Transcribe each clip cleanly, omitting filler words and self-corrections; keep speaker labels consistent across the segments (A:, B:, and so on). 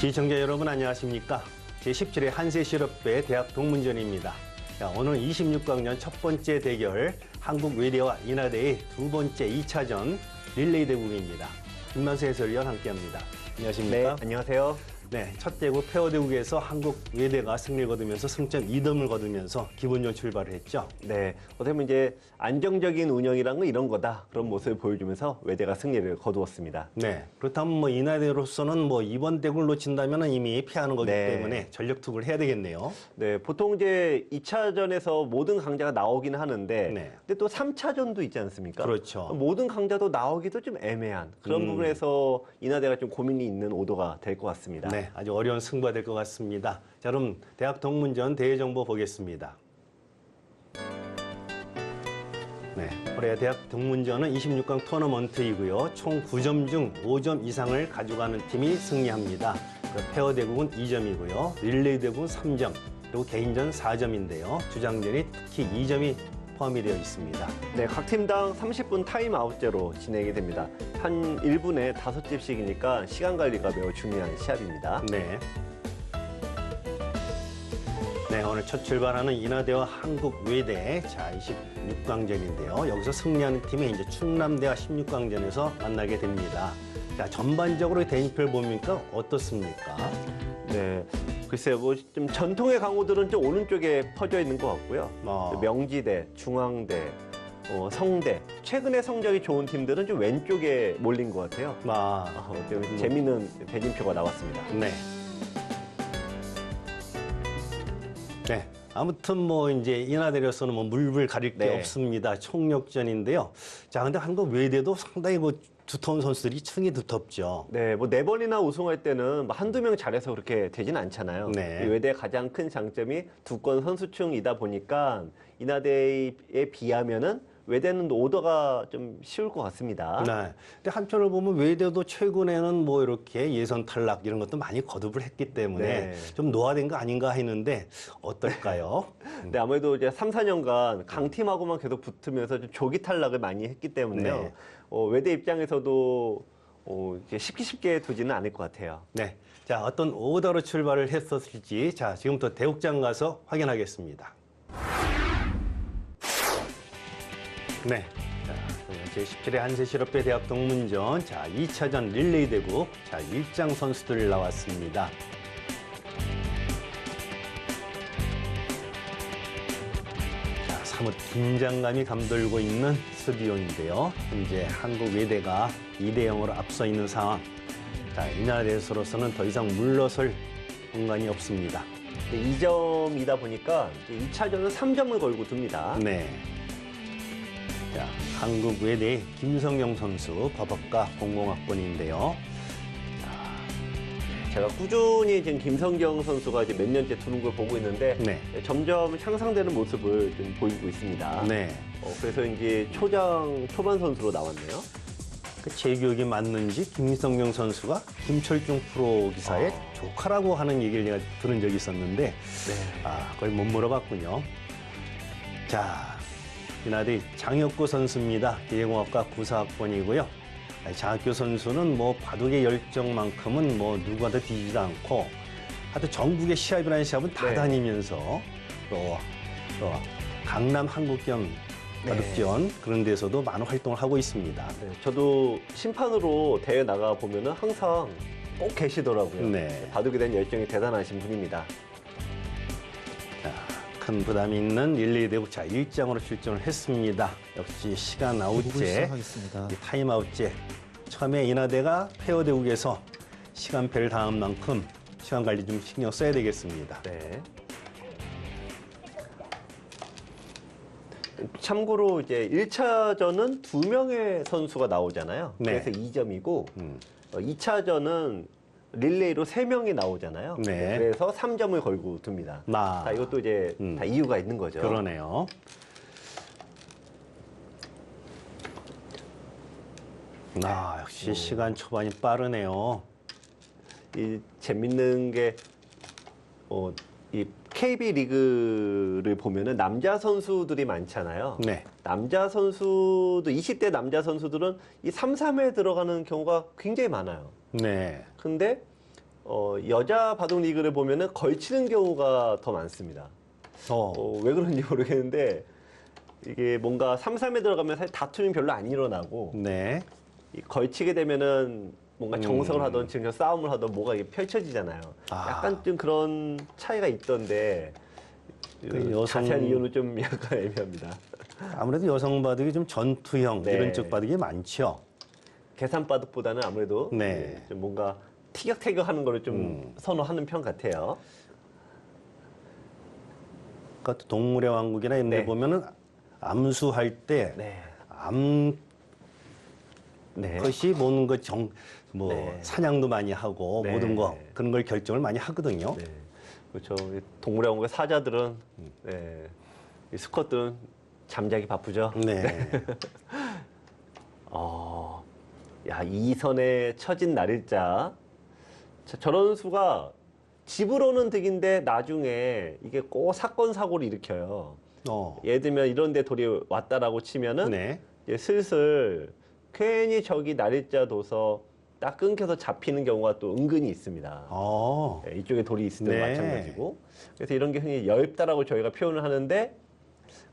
A: 시청자 여러분 안녕하십니까? 제17회 한세실업배 대학 동문전입니다. 자, 오늘 26강전 첫 번째 대결 한국외대와 인하대의 두 번째 2차전 릴레이 대국입니다. 김만수 해설위원 함께합니다. 안녕하십니까?
B: 네, 안녕하세요.
A: 네, 첫 대국 페어 대국에서 한국외대가 승리를 거두면서 승점 2덤을 거두면서 기분 좋은 출발을 했죠.
B: 네, 어떻게 보면 이제 안정적인 운영이란 건 이런 거다. 그런 모습을 보여주면서 외대가 승리를 거두었습니다.
A: 네, 그렇다면 뭐 인하대로서는 뭐 이번 대국을 놓친다면 이미 패하는 거기
B: 네.
A: 때문에 전력 투구를 해야 되겠네요.
B: 네, 보통 이제 2차전에서 모든 강자가 나오기는 하는데,
A: 네.
B: 근데 또 3차전도 있지 않습니까?
A: 그렇죠.
B: 모든 강자도 나오기도 좀 애매한 그런 부분에서 인하대가 좀 고민이 있는 오도가 될 것 같습니다.
A: 네, 아주 어려운 승부가 될 것 같습니다. 자, 그럼 대학 동문전 대회 정보 보겠습니다. 네, 올해 대학 동문전은 26강 토너먼트이고요. 총 9점 중 5점 이상을 가져가는 팀이 승리합니다. 페어 대국은 2점이고요. 릴레이 대국은 3점, 그리고 개인전 4점인데요. 주장전이 특히 2점이 포함이 되어 있습니다.
B: 네, 각 팀당 30분 타임아웃제로 진행이 됩니다. 한 1분에 5집씩이니까 시간 관리가 매우 중요한 시합입니다.
A: 네. 네, 오늘 첫 출발하는 인하대와 한국외대, 자, 26강전인데요. 여기서 승리하는 팀이 이제 충남대와 16강전에서 만나게 됩니다. 자, 전반적으로 대인표를 보니까 어떻습니까?
B: 네, 글쎄요, 뭐 좀 전통의 강호들은 좀 오른쪽에 퍼져 있는 것 같고요. 명지대, 중앙대, 성대, 최근에 성적이 좋은 팀들은 좀 왼쪽에 몰린 것 같아요. 재미있는 대진표가 나왔습니다.
A: 네. 네. 아무튼 뭐 이제 인하대로서는 뭐 물불 가릴 게
B: 네.
A: 없습니다. 총력전인데요. 자, 근데 한국 외대도 상당히 뭐 두터운 선수들이 층이 두텁죠.
B: 네, 뭐 4번이나 우승할 때는 뭐 한두 명 잘해서 그렇게 되진 않잖아요.
A: 네.
B: 이 외대의 가장 큰 장점이 두꺼운 선수층이다 보니까 인하대에 비하면은 외대는 오더가 좀 쉬울 것 같습니다.
A: 네. 근데 한편으로 보면 외대도 최근에는 뭐 이렇게 예선 탈락 이런 것도 많이 거듭을 했기 때문에
B: 네.
A: 좀 노화된 거 아닌가 했는데 어떨까요?
B: 네, 아무래도 이제 3, 4년간 강팀하고만 계속 붙으면서 좀 조기 탈락을 많이 했기 때문에요.
A: 네.
B: 외대 입장에서도 이렇게 쉽게 두지는 않을 것 같아요.
A: 네. 자, 어떤 오더로 출발을 했었을지 자, 지금부터 대국장 가서 확인하겠습니다. 네. 자, 제17회 한세실업배 대학 동문전. 자, 2차전 릴레이 대국. 자, 일장 선수들 나왔습니다. 자, 사뭇 긴장감이 감돌고 있는 스튜디오인데요. 현재 한국 외대가 2대 0으로 앞서 있는 상황. 자, 인하대에서로서는 더 이상 물러설 공간이 없습니다.
B: 2점이다 보니까 2차전은 3점을 걸고 둡니다.
A: 네. 자, 한국 외대 김성영 선수, 법학과 공공학번인데요.
B: 제가 꾸준히 지금 김성경 선수가 이제 몇 년째 두는 걸 보고 있는데
A: 네.
B: 점점 향상되는 모습을 좀 보이고 있습니다.
A: 네.
B: 그래서 이제 초반 선수로 나왔네요.
A: 그 제 기억이 맞는지 김성영 선수가 김철중 프로 기사의 조카라고 하는 얘기를 제가 들은 적이 있었는데, 그걸 못 물어봤군요. 자, 인하대 장혁구 선수입니다. 기계공학과 94학번이고요. 장학규 선수는 뭐 바둑의 열정만큼은 뭐 누구한테 뒤지지도 않고 하여튼 전국의 시합이라는 시합은 다
B: 네.
A: 다니면서 또 강남 한국경 바둑전 그런 데서도 많은 활동을 하고 있습니다.
B: 네, 저도 심판으로 대회 나가 보면은 항상 꼭 계시더라고요.
A: 네.
B: 바둑에 대한 열정이 대단하신 분입니다.
A: 자, 큰 부담이 있는 릴레이 대국 자 1장으로 출전을 했습니다. 역시 시간 아웃제,
C: 시작하겠습니다.
A: 타임아웃제. 처음에 인하대가 페어 대국에서 시간패를 당한 만큼 시간 관리 좀 신경 써야 되겠습니다.
B: 네. 참고로 이제 1차전은 2명의 선수가 나오잖아요.
A: 네.
B: 그래서 2점이고 2차전은 릴레이로 3명이 나오잖아요.
A: 네.
B: 그래서 3점을 걸고 둡니다. 자, 이것도 이제 다 이유가 있는 거죠.
A: 그러네요. 역시 시간 초반이 빠르네요.
B: 이 재밌는 게 이 KB 리그를 보면은 남자 선수들이 많잖아요.
A: 네.
B: 남자 선수도 20대 남자 선수들은 이 3, 3에 들어가는 경우가 굉장히 많아요.
A: 네.
B: 근데 여자 바둑 리그를 보면은 걸치는 경우가 더 많습니다. 왜 그런지 모르겠는데 이게 뭔가 3-3에 들어가면 사실 다툼이 별로 안 일어나고
A: 네.
B: 이 걸치게 되면은 뭔가 정석을 하던 지금 싸움을 하던 뭐가 이게 펼쳐지잖아요. 약간 좀 그런 차이가 있던데 자세한 이유는 좀 약간 애매합니다.
A: 아무래도 여성 바둑이 좀 전투형
B: 네.
A: 이런 쪽 바둑이 많죠.
B: 계산 바둑보다는 아무래도
A: 네.
B: 좀 뭔가 티격태격하는 거를 좀 선호하는 편 같아요.
A: 그러니까 동물의 왕국이나 이런 데
B: 네.
A: 보면은 암수할 때
B: 네. 네.
A: 것이 모든 것
B: 네.
A: 사냥도 많이 하고
B: 네.
A: 모든 거 그런 걸 결정을 많이 하거든요.
B: 네. 그렇죠. 이 동물의 왕국의 사자들은 네. 이 수컷들은 잠자기 바쁘죠.
A: 네.
B: 야, 이 선에 처진 날일자. 저런 수가 집으로는 득인데 나중에 이게 꼭 사건 사고를 일으켜요. 예를 들면 이런 데 돌이 왔다라고 치면은
A: 네.
B: 이제 슬슬 괜히 저기 날일자 둬서 딱 끊겨서 잡히는 경우가 또 은근히 있습니다. 네, 이쪽에 돌이 있을 때도
A: 네.
B: 마찬가지고. 그래서 이런 게 흔히 여입다라고 저희가 표현을 하는데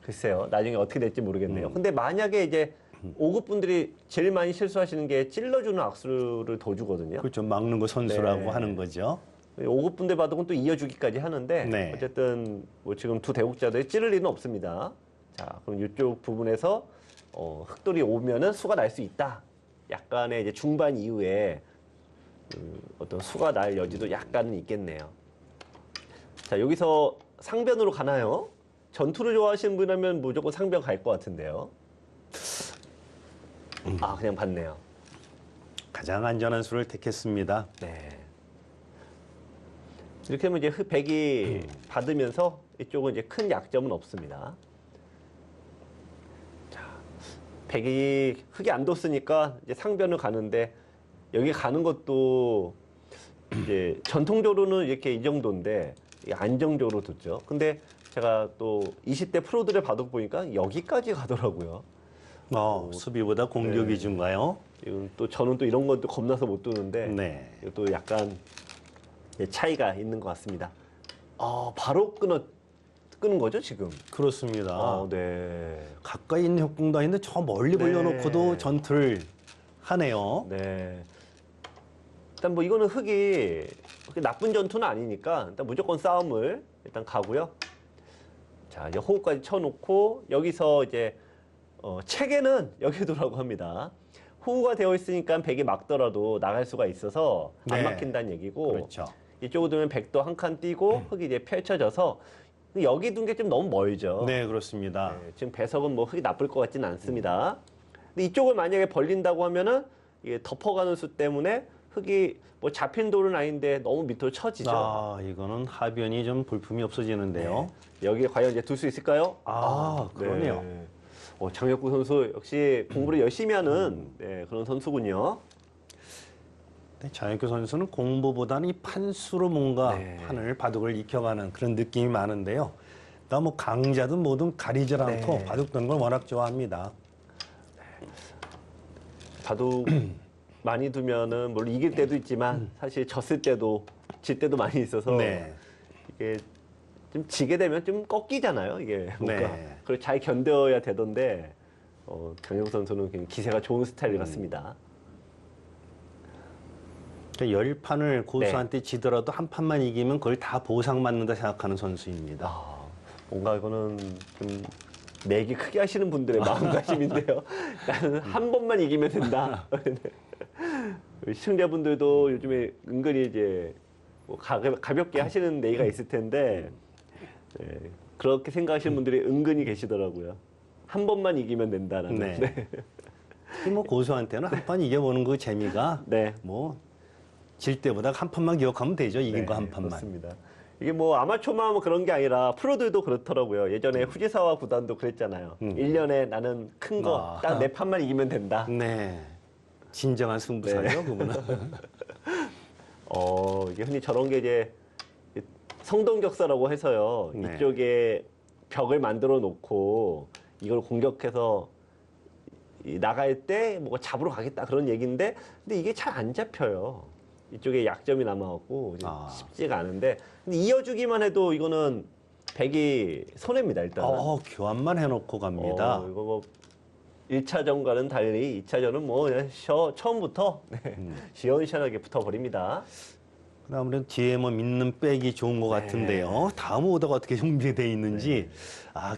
B: 글쎄요. 나중에 어떻게 될지 모르겠네요. 근데 만약에 이제 5급 분들이 제일 많이 실수하시는 게 찔러주는 악수를 더 주거든요.
A: 그렇죠. 막는 거 선수라고
B: 네.
A: 하는 거죠.
B: 5급 분들 바둑은 또 이어주기까지 하는데
A: 네.
B: 어쨌든 뭐 지금 두 대국자들이 찌를 일은 없습니다. 자, 그럼 이쪽 부분에서 흑돌이 오면은 수가 날 수 있다. 약간의 이제 중반 이후에 어떤 수가 날 여지도 약간은 있겠네요. 자, 여기서 상변으로 가나요? 전투를 좋아하시는 분이라면 무조건 상변 갈 것 같은데요. 그냥 봤네요.
A: 가장 안전한 수를 택했습니다.
B: 네. 이렇게 하면 이제 백이 받으면서 이쪽은 이제 큰 약점은 없습니다. 자, 백이 흙이 안 뒀으니까 이제 상변을 가는데 여기 가는 것도 이제 전통적으로는 이렇게 이 정도인데 안정적으로 뒀죠. 근데 제가 또 20대 프로들의 바둑 보니까 여기까지 가더라고요.
A: 수비보다 공격
B: 네.
A: 위주인가요?
B: 이건 또 저는 또 이런 건 또 겁나서 못 두는데
A: 네.
B: 이것도 약간 차이가 있는 것 같습니다. 바로 끄는 거죠 지금?
A: 그렇습니다.
B: 네.
A: 가까이 있는 협공도 아닌데 저 멀리
B: 네.
A: 벌려놓고도 전투를 하네요.
B: 네. 일단 뭐 이거는 흙이 그렇게 나쁜 전투는 아니니까 일단 무조건 싸움을 일단 가고요. 자, 이제 호흡까지 쳐놓고 여기서 이제 체계는 여기도라고 합니다. 호우가 되어 있으니까 백이 막더라도 나갈 수가 있어서 안
A: 네.
B: 막힌다는 얘기고
A: 그렇죠.
B: 이쪽으로 두면 백도 한 칸 띄고 흙이 이제 펼쳐져서 여기 둔 게 좀 너무 멀죠.
A: 네, 그렇습니다.
B: 네, 지금 배석은 뭐 흙이 나쁠 것 같지는 않습니다. 근데 이쪽을 만약에 벌린다고 하면은 이게 덮어가는 수 때문에 흙이 뭐 잡힌 돌은 아닌데 너무 밑으로 처지죠.
A: 이거는 하변이 좀 볼품이 없어지는데요.
B: 네. 여기에 과연 이제 둘 수 있을까요?
A: 그러네요.
B: 네. 장혁구 선수 역시 공부를 열심히 하는 그런 선수군요.
A: 네, 장혁규 선수는 공부보다는 이 판수로 뭔가
B: 네.
A: 판을 바둑을 익혀가는 그런 느낌이 많은데요. 나 뭐 강자든 뭐든 가리질 않고
B: 네.
A: 바둑 두는 걸 워낙 좋아합니다.
B: 바둑 많이 두면은 물론 이길 때도 있지만 사실 졌을 때도 질 때도 많이 있어서
A: 네.
B: 이게 좀 지게 되면 좀 꺾이잖아요. 이게 뭔가
A: 네.
B: 그걸 잘 견뎌야 되던데 장혁 선수는 그냥 기세가 좋은 스타일 같습니다.
A: 그러니까 10판을
B: 네.
A: 고수한테 지더라도 한 판만 이기면 그걸 다 보상받는다 생각하는 선수입니다.
B: 뭔가 이거는 좀 내기 크게 하시는 분들의 마음가짐인데요. 나는 한 번만 이기면 된다. 시청자분들도 요즘에 은근히 이제 뭐 가볍게 하시는 내기가 있을 텐데 그렇게 생각하시는 분들이 은근히 계시더라고요. 한 번만 이기면 된다라는.
A: 네. 특히 뭐 고수한테는 한 판 이겨보는 그 재미가
B: 네.
A: 뭐 질 때보다 한 판만 기억하면 되죠. 이긴 거 한 판만.
B: 그렇습니다. 이게 뭐 아마추어만 뭐 그런 게 아니라 프로들도 그렇더라고요. 예전에 후지사와 구단도 그랬잖아요. 1년에 나는 큰 거 딱 네 판만 이기면 된다.
A: 네. 진정한 승부사예요, 그분은.
B: 이게 흔히 저런 게 이제 성동격사라고 해서요.
A: 네.
B: 이쪽에 벽을 만들어 놓고 이걸 공격해서 나갈 때 뭐 잡으러 가겠다 그런 얘기인데 근데 이게 잘 안 잡혀요. 이쪽에 약점이 남아갖고 이제 쉽지가 않은데 근데 이어주기만 해도 이거는 백이 손해입니다 일단은.
A: 교환만 해놓고 갑니다.
B: 이거 뭐 1차전과는 달리 2차전은 뭐 그냥 처음부터 시원시원하게 붙어버립니다.
A: 아무래도 뒤에 뭐 믿는 백이 좋은 것 같은데요. 다음 오더가 어떻게 준비되어 있는지.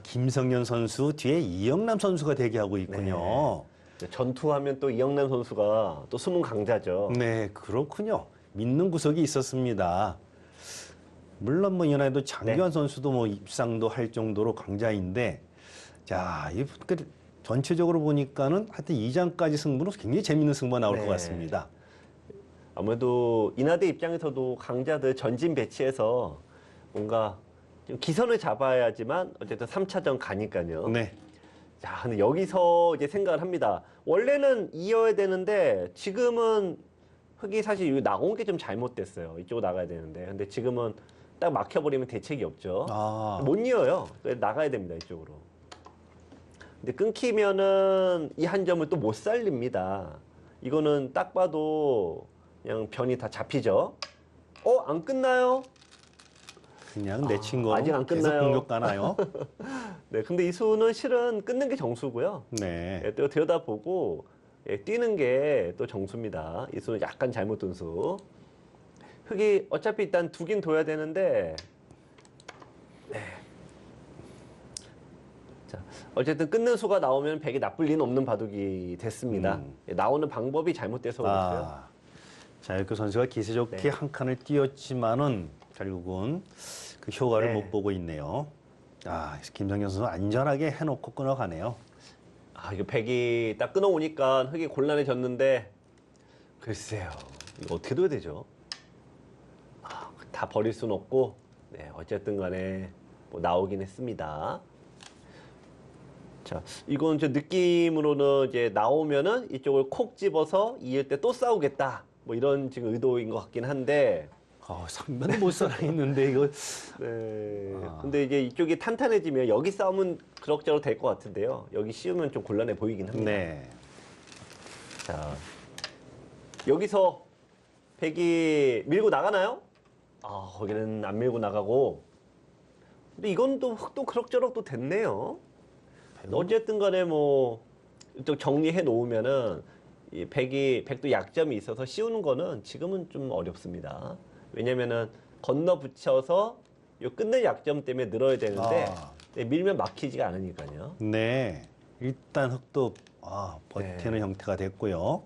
A: 김성년 선수 뒤에 이영남 선수가 대기하고 있군요.
B: 전투하면 또 이영남 선수가 또 숨은 강자죠.
A: 네, 그렇군요. 믿는 구석이 있었습니다. 물론 뭐 이번에도 장기환 선수도 뭐 입상도 할 정도로 강자인데, 자, 전체적으로 보니까는 하여튼 2장까지 승부는 굉장히 재밌는 승부가 나올 것 같습니다.
B: 아무래도 인하대 입장에서도 강자들 전진 배치해서 뭔가 좀 기선을 잡아야지만 어쨌든 3차전 가니까요.
A: 네.
B: 자, 근데 여기서 이제 생각을 합니다. 원래는 이어야 되는데 지금은 흙이 사실 여기 나온 게 좀 잘못됐어요. 이쪽으로 나가야 되는데. 근데 지금은 딱 막혀버리면 대책이 없죠. 못 이어요. 나가야 됩니다. 이쪽으로. 근데 끊기면은 이 한 점을 또 못 살립니다. 이거는 딱 봐도 그냥 변이 다 잡히죠. 안 끝나요?
A: 그냥 내친 거
B: 아직 안
A: 계속
B: 끝나요.
A: 공격 가나요?
B: 네, 근데 이 수는 실은 끊는 게 정수고요.
A: 네.
B: 또 들여다보고 뛰는 게 또 정수입니다. 이 수는 약간 잘못 둔 수. 흙이 어차피 일단 두긴 둬야 되는데 자, 어쨌든 끊는 수가 나오면 백이 나쁠 리는 없는 바둑이 됐습니다. 나오는 방법이 잘못돼서 그렇고요.
A: 자, 이렇게 선수가 기세 좋게 한 칸을 띄었지만은 결국은 그 효과를 못 보고 있네요. 김성현 선수 안전하게 해놓고 끊어가네요.
B: 이거 백이 딱 끊어오니까 흙이 곤란해졌는데 글쎄요. 이거 어떻게 둬야 되죠? 다 버릴 수는 없고 어쨌든 간에 뭐 나오긴 했습니다. 자, 이건 저 느낌으로는 이제 나오면은 이쪽을 콕 집어서 이을 때 또 싸우겠다. 뭐 이런 지금 의도인 것 같긴 한데.
A: 상변에 못 살아있는데 이거.
B: 근데 이제 이쪽이 탄탄해지면 여기 싸움은 그럭저럭 될 것 같은데요. 여기 씌우면 좀 곤란해 보이긴 합니다.
A: 네.
B: 자, 여기서 백이 밀고 나가나요? 거기는 안 밀고 나가고. 근데 이건 또 흙도 그럭저럭 또 됐네요. 어쨌든 간에 뭐 좀 정리해 놓으면은 이 백도 약점이 있어서 씌우는 거는 지금은 좀 어렵습니다. 왜냐면은 건너 붙여서 요 끝낼 약점 때문에 늘어야 되는데 밀면 막히지가 않으니까요.
A: 네. 일단 흙도 버티는 형태가 됐고요.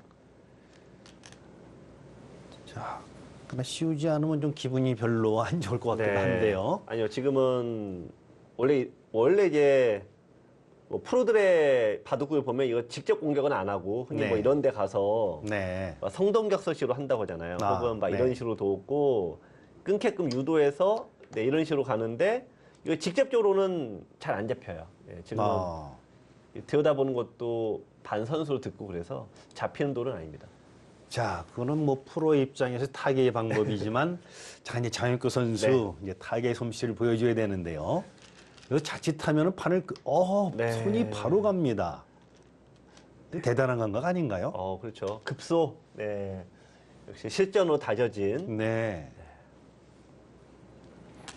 A: 자, 그러나 씌우지 않으면 좀 기분이 별로 안 좋을 것 같기도 한데요.
B: 아니요, 지금은 원래 이제 뭐 프로들의 바둑을 보면 이거 직접 공격은 안 하고 흔히 뭐 이런 데 가서 막 성동격서식으로 한다고 하잖아요. 혹은 막 이런 식으로 돕고 끊게끔 유도해서 이런 식으로 가는데 이거 직접적으로는 잘 안 잡혀요. 지금 들여다보는 것도 반선수로 듣고 그래서 잡히는 돌은 아닙니다.
A: 자, 그거는 뭐 프로 입장에서 타개의 방법이지만 자, 이제 장혁규 선수 이제 타개의 솜씨를 보여줘야 되는데요. 이거 자칫하면은 판을 손이 바로 갑니다. 대단한 감각 아닌가요?
B: 그렇죠. 급소. 역시 실전으로 다져진.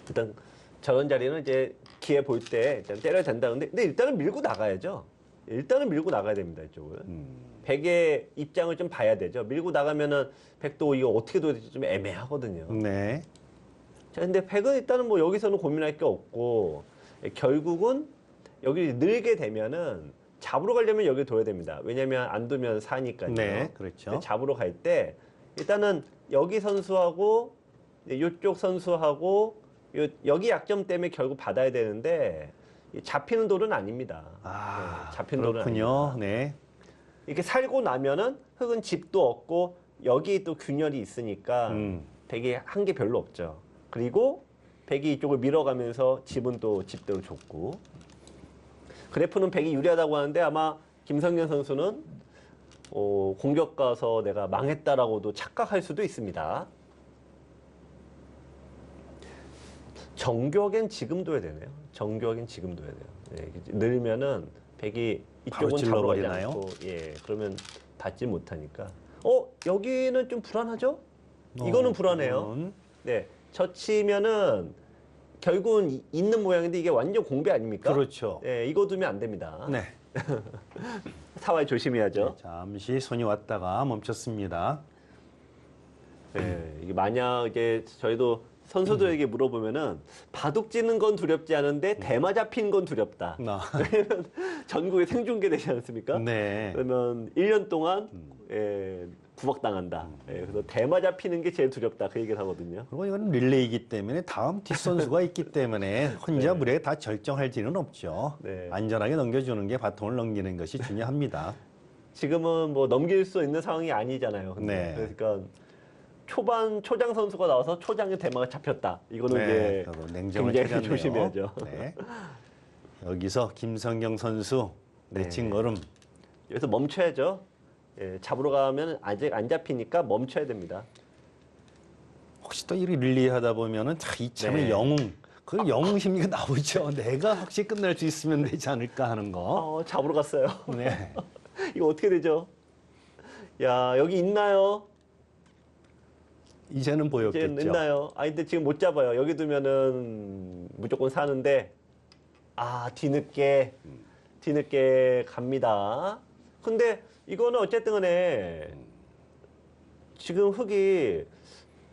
B: 일단 저런 자리는 이제 기회 볼 때 때려야 된다는데, 근데 일단은 밀고 나가야죠. 일단은 밀고 나가야 됩니다, 이쪽을. 백의 입장을 좀 봐야 되죠. 밀고 나가면은 백도 이거 어떻게 둬야 될지 좀 애매하거든요. 자, 근데 백은 일단은 뭐 여기서는 고민할 게 없고, 결국은 여기 늘게 되면은 잡으러 가려면 여기 둬야 됩니다. 왜냐면 안 두면 사니까요.
A: 그렇죠.
B: 잡으러 갈 때 일단은 여기 선수하고 이쪽 선수하고 여기 약점 때문에 결국 받아야 되는데 잡히는 돌은 아닙니다. 잡히는 돌은 아닙니다. 이렇게 살고 나면은 흙은 집도 없고 여기 또 균열이 있으니까 백이 한 게 별로 없죠. 그리고 백이 이쪽을 밀어가면서 집은 또 집대로 좁고. 그래프는 백이 유리하다고 하는데 아마 김성년 선수는 공격 가서 내가 망했다라고도 착각할 수도 있습니다. 정교하겐 지금 둬야 되네요. 정교하겐 지금 둬야 돼요. 늘면은 백이 이쪽은 잡으러 가지 않고 그러면 받지 못하니까. 여기는 좀 불안하죠? 이거는 불안해요.
A: 그건
B: 네, 젖히면은 결국은 있는 모양인데 이게 완전 공배 아닙니까?
A: 그렇죠.
B: 네, 이거 두면 안 됩니다.
A: 네.
B: 사활 조심해야죠.
A: 잠시 손이 왔다가 멈췄습니다.
B: 네, 이게 만약 이제 저희도 선수들에게 물어보면은 바둑 찌는 건 두렵지 않은데 대마 잡힌 건 두렵다.
A: 나.
B: 왜냐면 전국에 생중계 되지 않습니까?
A: 네.
B: 그러면 1년 동안 구박당한다. 그래서 대마 잡히는 게 제일 두렵다. 그 얘기를 하거든요.
A: 그리고 이건 릴레이이기 때문에 다음 뒷선수가 있기 때문에 혼자 무리하게 다 결정할 지는 없죠.
B: 네.
A: 안전하게 넘겨주는 게 바통을 넘기는 것이 중요합니다.
B: 지금은 뭐 넘길 수 있는 상황이 아니잖아요.
A: 네.
B: 그러니까 초반 초장 선수가 나와서 초장에 대마가 잡혔다. 이거는
A: 네,
B: 이제
A: 냉정을
B: 굉장히
A: 찾았네요.
B: 조심해야죠.
A: 네. 여기서 김성경 선수 내친 걸음.
B: 여기서 멈춰야죠. 예, 잡으러 가면 아직 안 잡히니까 멈춰야 됩니다.
A: 혹시 또 이렇게 릴레이하다 보면은 이참에
B: 네.
A: 영웅, 그 영웅 심리가 나오죠. 내가 확실히 끝날 수 있으면 되지 않을까 하는 거.
B: 잡으러 갔어요.
A: 네.
B: 이거 어떻게 되죠? 야, 여기 있나요?
A: 이제는
B: 이제
A: 보였겠죠.
B: 있나요? 근데 지금 못 잡아요. 여기 두면은 무조건 사는데, 뒤늦게 갑니다. 근데 이거는 어쨌든 간에 지금 흙이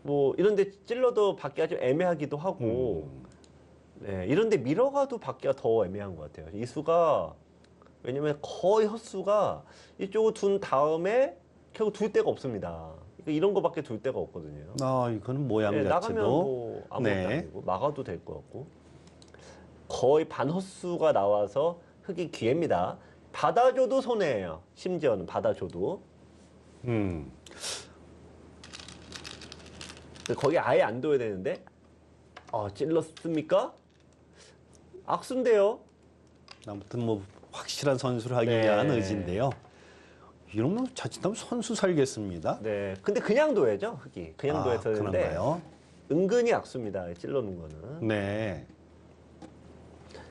B: 뭐 이런데 찔러도 받기가 좀 애매하기도 하고, 네, 이런데 밀어가도 받기가 더 애매한 것 같아요. 이 수가, 왜냐면 거의 헛수가 이쪽을 둔 다음에 결국 둘 데가 없습니다. 이런 거밖에 둘 데가 없거든요.
A: 이거는 모양
B: 네, 나가면
A: 자체도.
B: 뭐 아무것도
A: 네.
B: 아니고 막아도 될 것 같고 거의 반 헛수가 나와서 흙이 기회입니다. 받아줘도 손해예요. 심지어는 받아줘도
A: 음.
B: 거기 아예 안 둬야 되는데 찔렀습니까? 악수인데요.
A: 아무튼 뭐 확실한 선수를 하기
B: 네.
A: 위한 의지인데요. 이러면 자칫하면 선수 살겠습니다.
B: 네, 근데 그냥 둬야죠. 흙이 그냥 둬야 되는데
A: 그런가요?
B: 은근히 악수입니다. 찔러놓은 거는.
A: 네.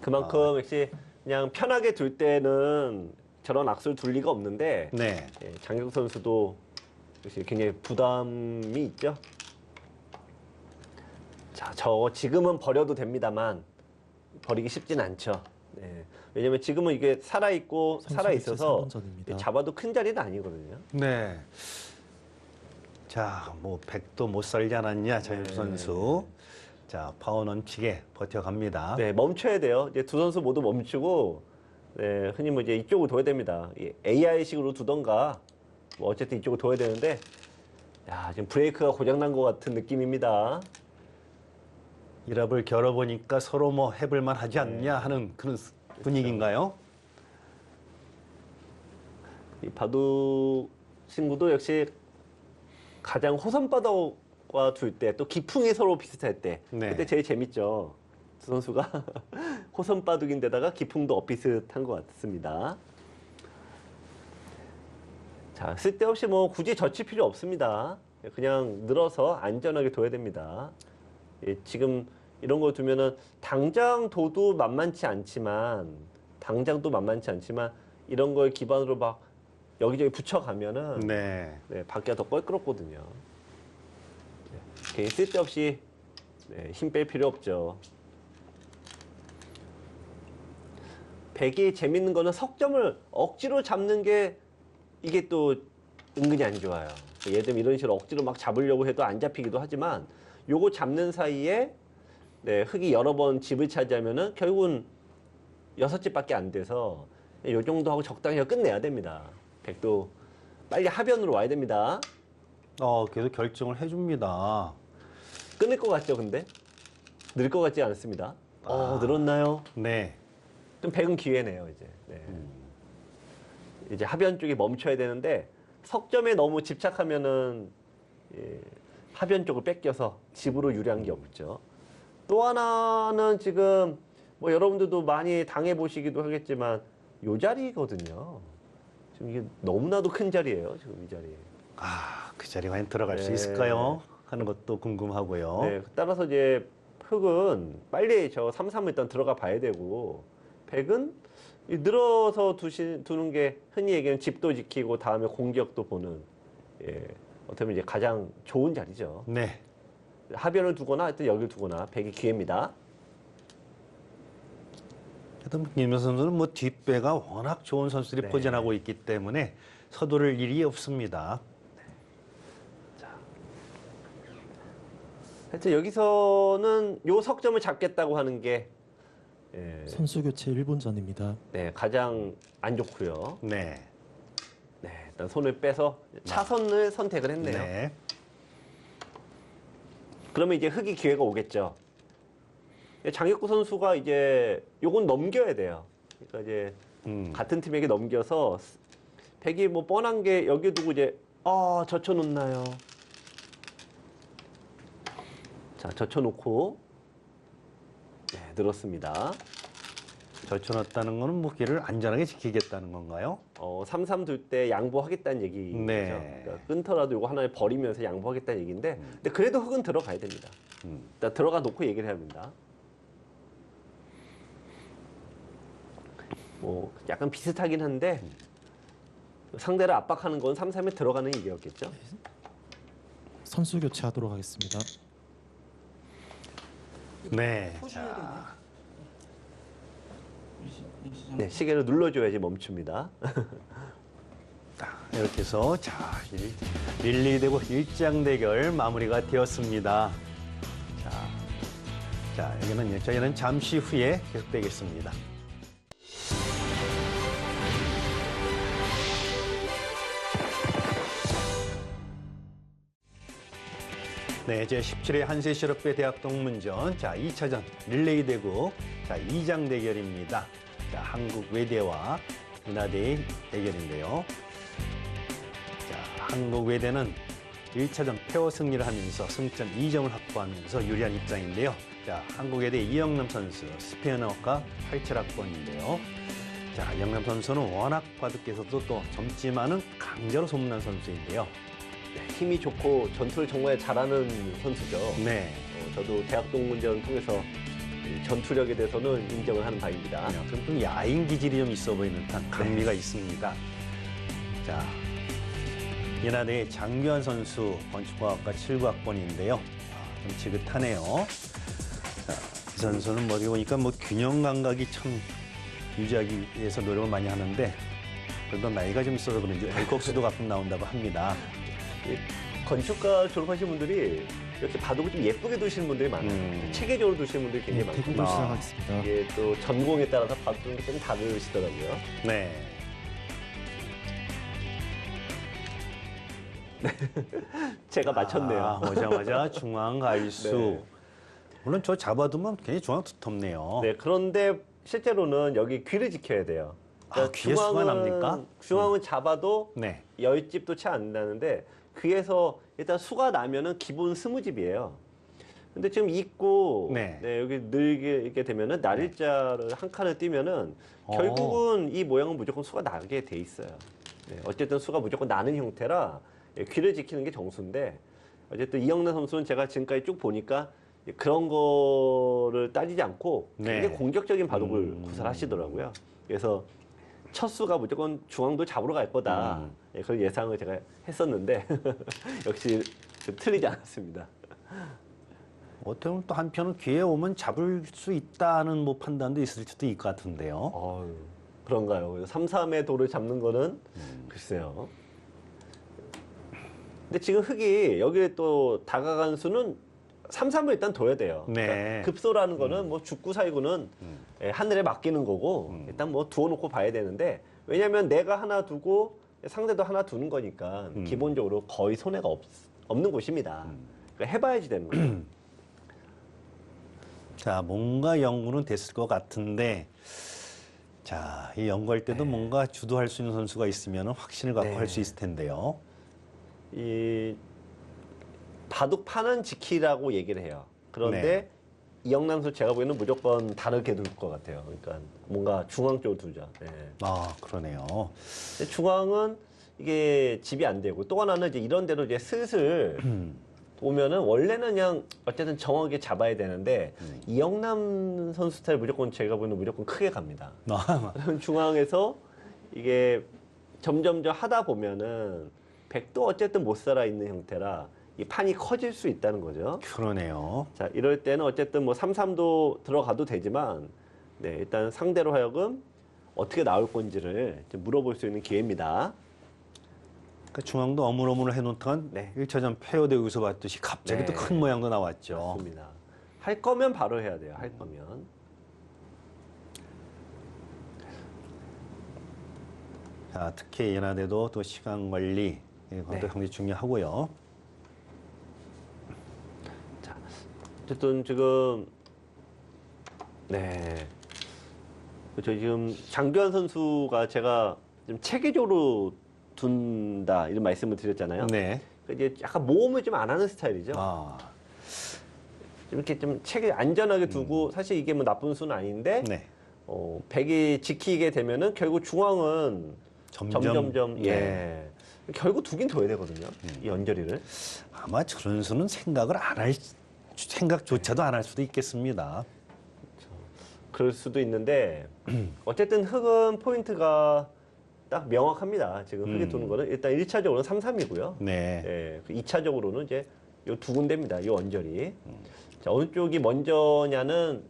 B: 그만큼 역시 그냥 편하게 둘 때는 저런 악수를 둘 리가 없는데
A: 네.
B: 장경 선수도 역시 굉장히 부담이 있죠. 자, 지금은 버려도 됩니다만 버리기 쉽진 않죠. 네. 왜냐면 지금은 이게 살아있고 살아있어서 잡아도 큰 자리는 아니거든요.
A: 네. 자, 뭐 100도 못 살지 않았냐, 자유수 선수. 자, 파워 넘치게 버텨갑니다.
B: 네, 멈춰야 돼요. 이제 두 선수 모두 멈추고, 네, 흔히 뭐 이제 이쪽으로 둬야 됩니다. AI식으로 두던가, 뭐 어쨌든 이쪽으로 둬야 되는데, 야, 지금 브레이크가 고장난 것 같은 느낌입니다.
A: 일합을 겨뤄보니까 서로 뭐 해볼만 하지 않냐 하는 그런 분위기인가요?
B: 이 바둑 친구도 역시 가장 호선바둑과 둘 때, 또 기풍이 서로 비슷할 때,
A: 네.
B: 그때 제일 재밌죠. 두 선수가 호선바둑인데다가 기풍도 엇비슷한 것 같습니다. 자, 쓸데없이 뭐 굳이 젖힐 필요 없습니다. 그냥 늘어서 안전하게 둬야 됩니다. 지금 이런 거 두면은 당장도 만만치 않지만 이런 걸 기반으로 막 여기저기 붙여가면은
A: 네.
B: 받기가 더 껄끄럽거든요. 괜히 쓸데없이 힘 뺄 필요 없죠. 백이 재밌는 거는 석점을 억지로 잡는 게 이게 또 은근히 안 좋아요. 예를 들면 이런 식으로 억지로 막 잡으려고 해도 안 잡히기도 하지만 요거 잡는 사이에 흙이 여러 번 집을 차지하면은 결국은 6집밖에 안 돼서 요 정도 하고 적당히 끝내야 됩니다. 백도 빨리 하변으로 와야 됩니다.
A: 계속 결정을 해줍니다.
B: 끝낼 것 같죠, 근데? 늘 것 같지 않습니다. 늘었나요?
A: 네.
B: 좀 백은 기회네요, 이제. 네. 이제 하변 쪽이 멈춰야 되는데 석점에 너무 집착하면은 하변 쪽을 뺏겨서 집으로 유리한 게 없죠. 또 하나는 지금 뭐 여러분들도 많이 당해보시기도 하겠지만 요 자리거든요. 지금 이게 너무나도 큰 자리예요, 지금 이 자리에.
A: 그 자리에 과연 들어갈 수
B: 네.
A: 있을까요? 하는 것도 궁금하고요.
B: 네, 따라서 이제 흙은 빨리 저 3-3을 일단 들어가 봐야 되고 백은 늘어서 두는 게 흔히 얘기하는 집도 지키고 다음에 공격도 보는 어떻게 보면 이제 가장 좋은 자리죠.
A: 네.
B: 하변을 두거나 하여튼 여기를 두거나 백이 기회입니다.
A: 하여튼 김민성 선수는 뭐 뒷배가 워낙 좋은 선수들이
B: 네.
A: 포진하고 있기 때문에 서두를 일이 없습니다.
B: 하여튼 여기서는 요 석점을 잡겠다고 하는 게
C: 선수 교체 1분 전입니다.
B: 네, 가장 안 좋고요.
A: 네.
B: 네, 일단 손을 빼서 차선을 선택을 했네요.
A: 네.
B: 그러면 이제 흑이 기회가 오겠죠. 장혁구 선수가 이제 요건 넘겨야 돼요. 그러니까 이제 같은 팀에게 넘겨서 백이 뭐 뻔한 게 여기 두고 이제 젖혀놓나요? 자, 젖혀놓고 네, 늘었습니다.
A: 젖혀놨다는 거는 뭐 길을 안전하게 지키겠다는 건가요?
B: 3-3 둘 때 양보하겠다는 얘기죠.
A: 네.
B: 그러니까 끊더라도 이거 하나를 버리면서 양보하겠다는 얘기인데, 근데 그래도 흑은 들어가야 됩니다. 일단 들어가 놓고 얘기를 해야 합니다. 뭐 약간 비슷하긴 한데 상대를 압박하는 건 3-3에 들어가는 얘기였겠죠.
C: 선수 교체하도록 하겠습니다.
A: 네.
B: 네, 시계를 눌러줘야지 멈춥니다.
A: 이렇게 해서 릴리대고 일장 대결 마무리가 되었습니다. 자, 저희는 잠시 후에 계속되겠습니다. 네, 제17회 한세실업배 대학 동문전. 자, 2차전 릴레이 대국. 자, 2장 대결입니다. 자, 한국 외대와 은하대의 대결인데요. 자, 한국 외대는 1차전 페어 승리를 하면서 승점 2점을 확보하면서 유리한 입장인데요. 자, 한국 외대 이영남 선수 스페인어과 87학번인데요. 자, 이영남 선수는 워낙 바둑에서도 또 젊지만은 강자로 소문난 선수인데요.
B: 네, 힘이 좋고 전투를 정말 잘하는 선수죠.
A: 네.
B: 저도 대학 동문전 통해서 이 전투력에 대해서는 인정을 하는 바입니다.
A: 좀 야인 기질이 좀 있어 보이는 듯한 강미가 있습니다. 자, 연하대의 장규환 선수 건축공학과 79학번인데요. 좀 지긋하네요. 자, 이 선수는 어디 보니까 뭐 균형 감각이 참 유지하기 위해서 노력을 많이 하는데 그래도 나이가 좀 있어서 그런지 벌컥수도 가끔 나온다고 합니다.
B: 건축가 졸업하신 분들이 이렇게 바둑을 좀 예쁘게 두시는 분들이 많아요. 체계적으로 두시는 분들이 굉장히 많고
C: 대국을 시작하겠습니다.
B: 이게 또 전공에 따라서 바둑 두는 게 좀 다르시더라고요.
A: 네.
B: 제가 맞췄네요.
A: 오자마자 중앙 갈수.
B: 네.
A: 물론 저 잡아두면 굉장히 중앙 두텁네요.
B: 네, 그런데 실제로는 여기 귀를 지켜야 돼요.
A: 귀에 수가 납니까?
B: 중앙은 잡아도
A: 네.
B: 10집도 채 안 나는데 귀에서 일단 수가 나면은 기본 20집이에요. 근데 지금 있고
A: 네.
B: 여기 늘게 되면은 날일자를 한 칸을 띄면은 결국은 이 모양은 무조건 수가 나게 돼 있어요. 네, 어쨌든 수가 무조건 나는 형태라 귀를 지키는 게 정수인데 어쨌든 이영란 선수는 제가 지금까지 쭉 보니까 그런 거를 따지지 않고 굉장히
A: 네.
B: 공격적인 바둑을 구사하시더라고요. 그래서 첫 수가 무조건 중앙도 잡으러 갈 거다. 그런 예상을 제가 했었는데 역시 좀 틀리지 않았습니다.
A: 어떻게 보면 또 한편은 기회 오면 잡을 수 있다는 뭐 판단도 있을 수도 있을 것 같은데요.
B: 그런가요? 3-3의 돌을 잡는 거는 글쎄요. 근데 지금 흑이 여기에 또 다가간 수는 3-3을 일단 둬야 돼요.
A: 네.
B: 그러니까 급소라는 거는 뭐 죽구 살구는 하늘에 맡기는 거고 일단 뭐 두어놓고 봐야 되는데 왜냐하면 내가 하나 두고 상대도 하나 두는 거니까 기본적으로 거의 손해가 없는 곳입니다. 그러니까 해봐야지 되는 거죠.
A: 자, 뭔가 연구는 됐을 것 같은데, 자, 이 연구할 때도 뭔가 주도할 수 있는 선수가 있으면 확신을 갖고
B: 네.
A: 할 수 있을 텐데요.
B: 이 바둑판은 지키라고 얘기를 해요. 그런데
A: 네.
B: 이영남 선수 제가 보기에는 무조건 다르게 둘 것 같아요. 그러니까 뭔가 중앙 쪽으로 두자. 네.
A: 그러네요.
B: 근데 중앙은 이게 집이 안 되고 또 하나는 이제 이런 데로 이제 슬슬 오면은 원래는 그냥 어쨌든 정확하게 잡아야 되는데 이영남 선수 스타일 무조건 제가 보기에는 무조건 크게 갑니다. 중앙에서 이게 점점 하다 보면은 백도 어쨌든 못 살아 있는 형태라 이 판이 커질 수 있다는 거죠.
A: 그러네요.
B: 자, 이럴 때는 어쨌든 뭐 3-3도 들어가도 되지만 네, 일단 상대로 하여금 어떻게 나올 건지를 좀 물어볼 수 있는 기회입니다.
A: 그러니까 중앙도 어물어물 해놓다가
B: 네.
A: 1차전 페어대 여기서 봤듯이 갑자기
B: 네.
A: 또 큰 모양도 나왔죠.
B: 맞습니다. 할 거면 바로 해야 돼요. 할 거면.
A: 자, 특히 연하대도 또 시간 관리 이것도
B: 네.
A: 상당히 중요하고요.
B: 자, 어쨌든 지금 네. 그렇죠. 지금 장규환 선수가 제가 좀 체계적으로 둔다 이런 말씀을 드렸잖아요.
A: 네.
B: 그러니까 이제 약간 모험을 좀 안 하는 스타일이죠.
A: 아,
B: 좀 이렇게 좀 체계 안전하게 두고 사실 이게 뭐 나쁜 수는 아닌데
A: 네.
B: 백이 지키게 되면은 결국 중앙은 점점점 예. 결국 두긴 둬야 되거든요. 이 연저리를.
A: 아마 저런 수는 생각을 안 할, 생각조차도 안 할 수도 있겠습니다.
B: 그럴 수도 있는데 어쨌든 흑은 포인트가 딱 명확합니다. 지금 흑이 두는 거는 일단 1차적으로는 3-3이고요.
A: 네.
B: 예, 2차적으로는 이제 요 두 군데입니다. 요 언저리. 자, 어느 쪽이 먼저냐는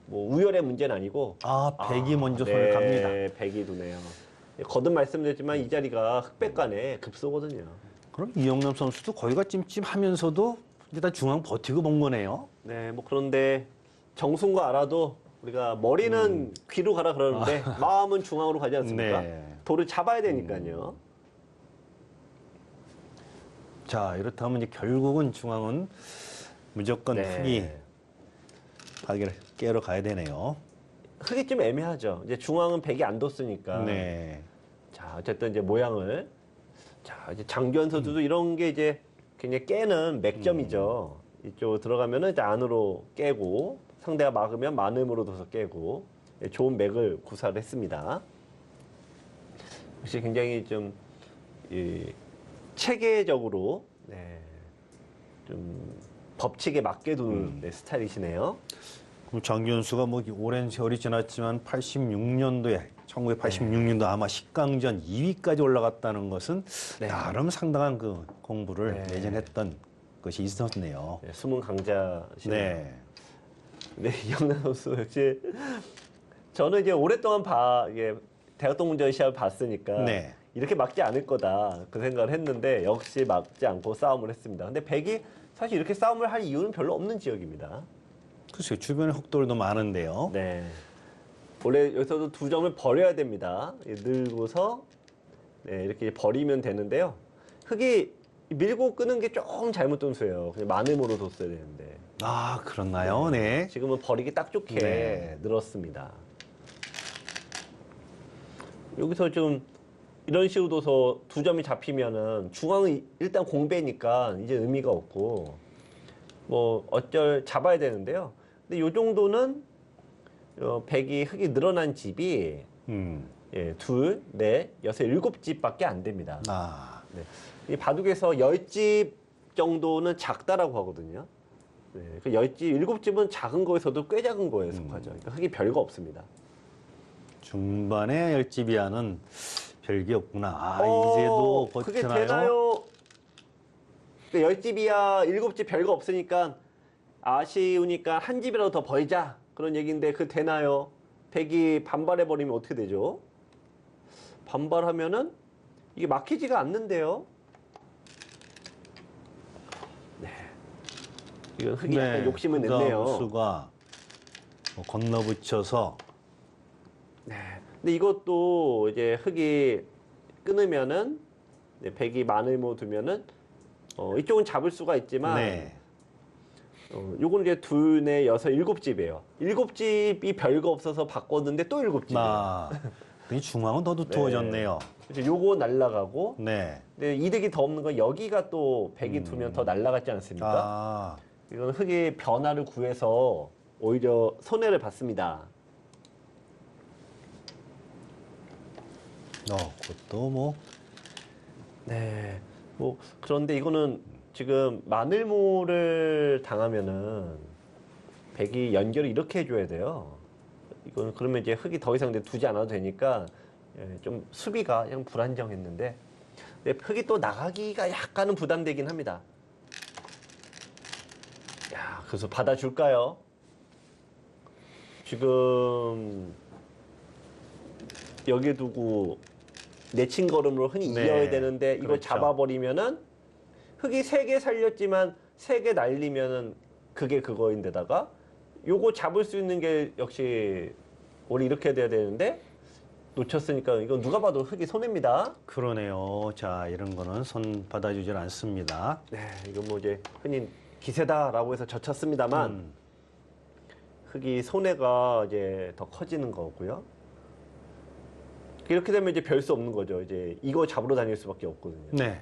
B: 뭐 우열의 문제는 아니고
A: 아, 백이 먼저 손을 갑니다.
B: 백이 두네요. 예, 거듭 말씀드렸지만 이 자리가 흑백 간의 급소거든요.
A: 그럼 이영남 선수도 거기가 찜찜하면서도 일단 중앙 버티고 본 거네요.
B: 네, 뭐 그런데 정순과 알아도 우리가 머리는 귀로 가라 그러는데 마음은 중앙으로 가지 않습니까?
A: 네.
B: 돌을 잡아야 되니까요.
A: 자, 이렇다면 이제 결국은 중앙은 무조건
B: 네.
A: 흑이 가게를 깨러 가야 되네요.
B: 흑이 좀 애매하죠. 이제 중앙은 백이 안 뒀으니까.
A: 네.
B: 자, 어쨌든 이제 모양을. 자, 이제 장규환 선수도 이런 게 이제 굉장히 깨는 맥점이죠. 이쪽 들어가면은 이제 안으로 깨고 상대가 막으면 만음으로 둬서 깨고 예, 좋은 맥을 구사를 했습니다. 역시 굉장히 좀 체계적으로 네, 좀 법칙에 맞게 두는 네, 스타일이시네요.
A: 그럼 장기현수가 뭐 오랜 세월이 지났지만 86년도에 1986년도 아마 10강전 2위까지 올라갔다는 것은
B: 네.
A: 나름 상당한 그 공부를
B: 네.
A: 내전했던 것이 있었네요.
B: 네, 숨은 강자시네요.
A: 네.
B: 네, 이영남 선수 역시 저는 이제 오랫동안 이게 대학동문전 시합을 봤으니까
A: 네.
B: 이렇게 막지 않을 거다 그 생각을 했는데 역시 막지 않고 싸움을 했습니다. 근데 백이 사실 이렇게 싸움을 할 이유는 별로 없는 지역입니다.
A: 글쎄요, 주변에 흑돌도 많은데요.
B: 네. 원래 여기서도 2점을 버려야 됩니다. 늘고서 네, 이렇게 버리면 되는데요. 흑이 밀고 끄는 게 조금 잘못된 수예요. 그냥 만음으로 뒀어야 되는데.
A: 아, 그렇나요? 네.
B: 지금은 버리기 딱 좋게
A: 네.
B: 늘었습니다. 여기서 좀 이런 식으로 둬서 2점이 잡히면은 중앙은 일단 공배니까 이제 의미가 없고 뭐 어쩔 잡아야 되는데요. 근데 요 정도는 백이 흑이 늘어난 집이 예, 2, 4, 6, 7집밖에 안 됩니다.
A: 아,
B: 네. 이 바둑에서 10집 정도는 작다라고 하거든요. 네. 그 10집, 7집은 작은 거에서도 꽤 작은 거에 속하죠. 그러니까 흑이 별거 없습니다.
A: 중반에 열집이하는 별게 없구나. 아, 이제도
B: 그게
A: 버티나요?
B: 되나요? 10집이야 7집 별거 없으니까 아쉬우니까 한 집이라도 더 벌자. 그런 얘기인데 그 되나요? 백이 반발해버리면 어떻게 되죠? 반발하면은 이게 막히지가 않는데요. 네. 이건 흑이 약간 욕심을 냈네요.
A: 수가 건너붙여서
B: 네. 근데 이것도 이제 흑이 끊으면은 네, 백이 만을모 두면은 이쪽은 잡을 수가 있지만
A: 네.
B: 요거는 이제 2, 4, 6, 7집이에요. 7집이 별거 없어서 바꿨는데 또 7집이에요.
A: 아, 이 중앙은 더 두터워졌네요.
B: 요거 날라가고
A: 네.
B: 근데 이득이 더 없는 건 여기가 또 백이 두면 더 날라갔지 않습니까?
A: 아,
B: 이건 흑의 변화를 구해서 오히려 손해를 봤습니다.
A: 그것도 뭐
B: 네. 뭐 그런데 이거는 지금 마늘모를 당하면은 백이 연결을 이렇게 해줘야 돼요. 이거는 그러면 이제 흑이 더 이상 두지 않아도 되니까 좀 수비가 좀 불안정했는데 근데 흙이 또 나가기가 약간은 부담되긴 합니다. 야, 그래서 받아줄까요? 지금 여기 두고 내친 걸음으로 흔히
A: 네,
B: 이어야 되는데 이거
A: 그렇죠.
B: 잡아버리면은 흙이 3개 살렸지만 3개 날리면은 그게 그거인데다가 요거 잡을 수 있는 게 역시 원래 이렇게 돼야 되는데 놓쳤으니까 이건 누가 봐도 흙이 손해입니다.
A: 그러네요. 자, 이런 거는 손 받아주질 않습니다.
B: 네, 이건 뭐 이제 흔히 기세다라고 해서 젖혔습니다만 흙이 손해가 이제 더 커지는 거고요. 이렇게 되면 이제 별 수 없는 거죠. 이제 이거 잡으러 다닐 수밖에 없거든요.
A: 네.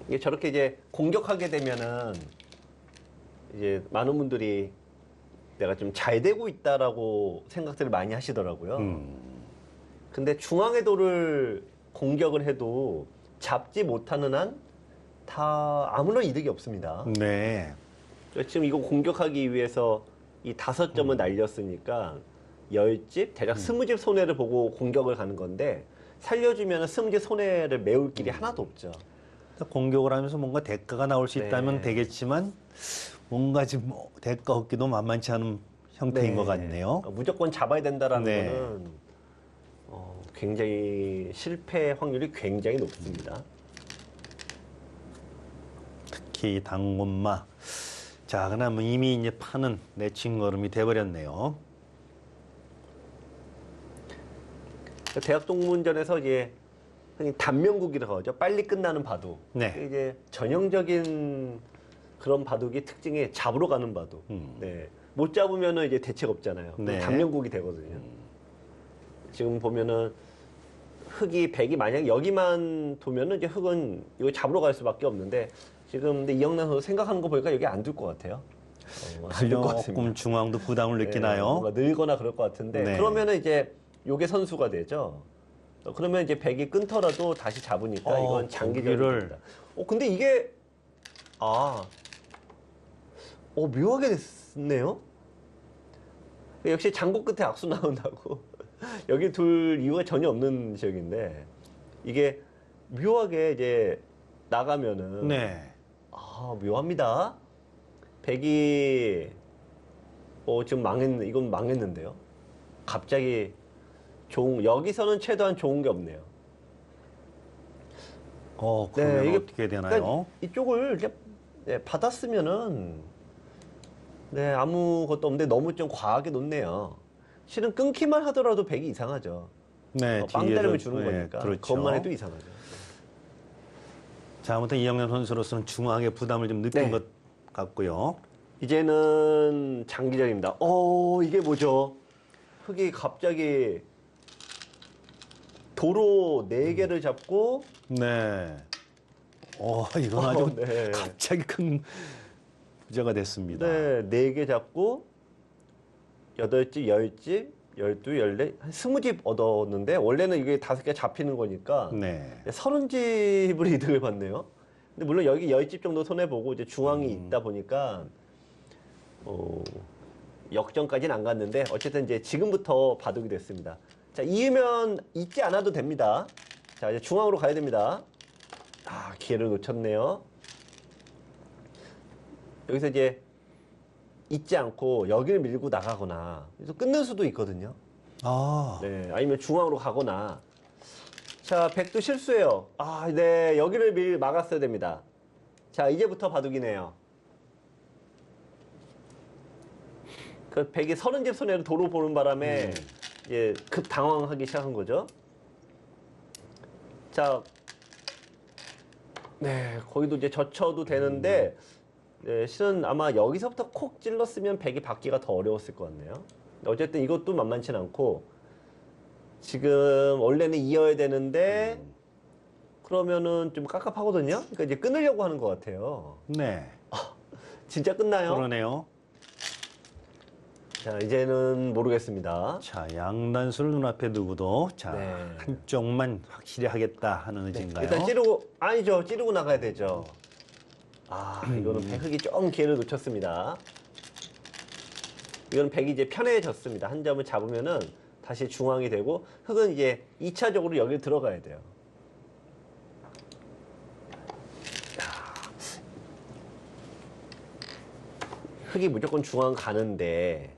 B: 이게 저렇게 이제 공격하게 되면은 이제 많은 분들이 내가 좀 잘 되고 있다라고 생각들을 많이 하시더라고요. 근데 중앙의 돌을 공격을 해도 잡지 못하는 한 다 아무런 이득이 없습니다.
A: 네.
B: 지금 이거 공격하기 위해서 이 5점을 날렸으니까 10집, 대략 20집 손해를 보고 공격을 가는 건데 살려주면 20집 손해를 메울 길이 하나도 없죠.
A: 공격을 하면서 뭔가 대가가 나올 수
B: 네.
A: 있다면 되겠지만 뭔가 지금 대가 얻기도 만만치 않은 형태인
B: 네.
A: 것 같네요.
B: 무조건 잡아야 된다라는
A: 네.
B: 거는 굉장히 실패 확률이 굉장히 높습니다.
A: 특히 당곤마. 자, 그러면 이미 이제 파는 내친 걸음이 돼버렸네요.
B: 대학 동문전에서 이제 흔히 단명국이라고 하죠. 빨리 끝나는 바둑.
A: 네.
B: 이제 전형적인 그런 바둑이 특징이 잡으러 가는 바둑. 네. 못 잡으면은 이제 대책 없잖아요.
A: 네.
B: 단명국이 되거든요. 지금 보면은 흙이 100이 만약 여기만 두면은 이제 흙은 이거 잡으러 갈 수밖에 없는데 지금 근데 이영란 선수 생각하는 거 보니까 여기 안 둘 것 같아요. 안 둘 것 같습니다.
A: 조금 중앙도 부담을 느끼나요?
B: 뭔가 늘거나 그럴 것 같은데
A: 네.
B: 그러면은 이제 요게 선수가 되죠. 그러면 이제 100이 끊더라도 다시 잡으니까 이건 장기전입니다. 근데 이게 묘하게 됐네요. 역시 장고 끝에 악수 나온다고. 여기 둘 이유가 전혀 없는 지역인데 이게 묘하게 이제 나가면은
A: 네.
B: 묘합니다. 100이 지금 이건 망했는데요. 갑자기 여기서는 최대한 좋은 게 없네요.
A: 그러면
B: 이게
A: 어떻게 되나요?
B: 그러니까 이쪽을 이렇게 받았으면은 아무것도 없는데 너무 좀 과하게 놓네요. 실은 끊기만 하더라도 100이 이상하죠.
A: 네,
B: 빵
A: 뒤에서,
B: 때리면 주는
A: 네,
B: 거니까
A: 그렇죠.
B: 그것만 해도 이상하죠.
A: 자, 아무튼 이영남 선수로서는 중앙에 부담을 좀 느낀
B: 네.
A: 것 같고요.
B: 이제는 장기전입니다. 이게 뭐죠? 흙이 갑자기 도로 4개를 잡고
A: 네. 이건 아주
B: 네.
A: 갑자기 큰 부자가 됐습니다.
B: 네, 4개 잡고 8집, 10집, 12, 14, 한 20집 얻었는데 원래는 이게 5개 잡히는 거니까
A: 네.
B: 30집을 이득을 봤네요. 근데 물론 여기 10집 정도 손해보고 이제 중앙이 있다 보니까 역전까지는 안 갔는데 어쨌든 이제 지금부터 바둑이 됐습니다. 자, 이으면 잊지 않아도 됩니다. 자, 이제 중앙으로 가야 됩니다. 기회를 놓쳤네요. 여기서 이제 잊지 않고 여기를 밀고 나가거나 그래서 끊는 수도 있거든요. 네, 아니면 중앙으로 가거나. 자, 100도 실수예요. 네, 여기를 막았어야 됩니다. 자, 이제부터 바둑이네요. 그 100이 30집 손해를 도로 보는 바람에 이제 급 당황하기 시작한 거죠. 자, 네, 거기도 이제 젖혀도 되는데 네, 실은 아마 여기서부터 콕 찔렀으면 100이 받기가 더 어려웠을 것 같네요. 어쨌든 이것도 만만치 않고 지금 원래는 이어야 되는데 그러면은 좀 깝깝하거든요. 그러니까 이제 끊으려고 하는 것 같아요.
A: 네.
B: 진짜 끝나요?
A: 그러네요.
B: 자, 이제는 모르겠습니다.
A: 자, 양단수를 눈앞에 두고도 자,
B: 네.
A: 한쪽만 확실히 하겠다 하는 의지인가요?
B: 일단 찌르고 나가야 되죠. 이거는 흙이 좀 기회를 놓쳤습니다. 이건 백이 이제 편해졌습니다. 한 점을 잡으면은 다시 중앙이 되고 흑은 이제 2차적으로 여기 들어가야 돼요. 흑이 무조건 중앙 가는데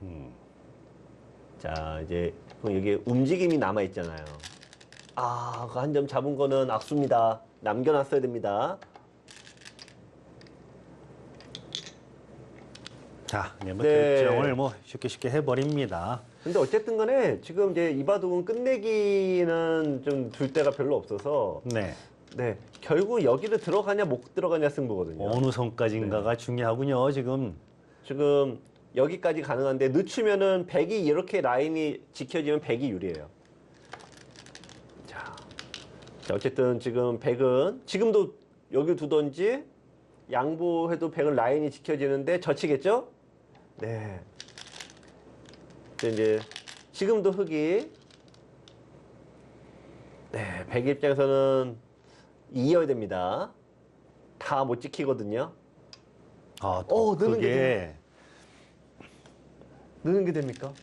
B: 자 이제 여기 움직임이 남아 있잖아요. 아, 그 한 점 잡은 거는 악수입니다. 남겨놨어야 됩니다.
A: 자, 네, 뭐
B: 네.
A: 결정을 뭐 쉽게 해버립니다.
B: 근데 어쨌든 간에 지금 이제 이바둑은 끝내기는 좀 둘 데가 별로 없어서
A: 네.
B: 네, 결국 여기를 들어가냐 못 들어가냐 승부거든요.
A: 어느 선까지인가가 중요하군요, 지금.
B: 지금 여기까지 가능한데 늦추면은 백이 이렇게 라인이 지켜지면 백이 유리해요. 자, 어쨌든 지금 백은 지금도 여기 두던지 양보해도 백은 라인이 지켜지는데 젖히겠죠? 네. 이제 지금도 흑이 네, 백 입장에서는 이어야 됩니다. 다 못 지키거든요.
A: 아, 또
B: 느는
A: 그게
B: 느는 게 됩니까?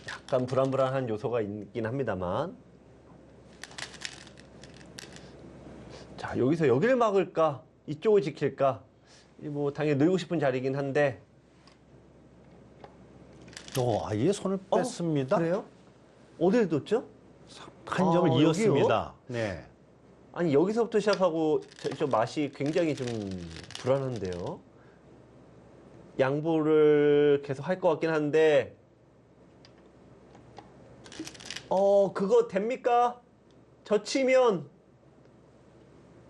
B: 약간 불안불안한 요소가 있긴 합니다만. 자, 여기서 여기를 막을까? 이쪽을 지킬까? 뭐 당연히 늘고 싶은 자리긴 한데.
A: 아예 손을 뺐습니다.
B: 그래요? 어디를 뒀죠?
A: 한 점을
B: 여기요?
A: 이었습니다. 네.
B: 아니 여기서부터 시작하고 저 맛이 굉장히 좀 불안한데요. 양보를 계속 할 것 같긴 한데 그거 됩니까? 젖히면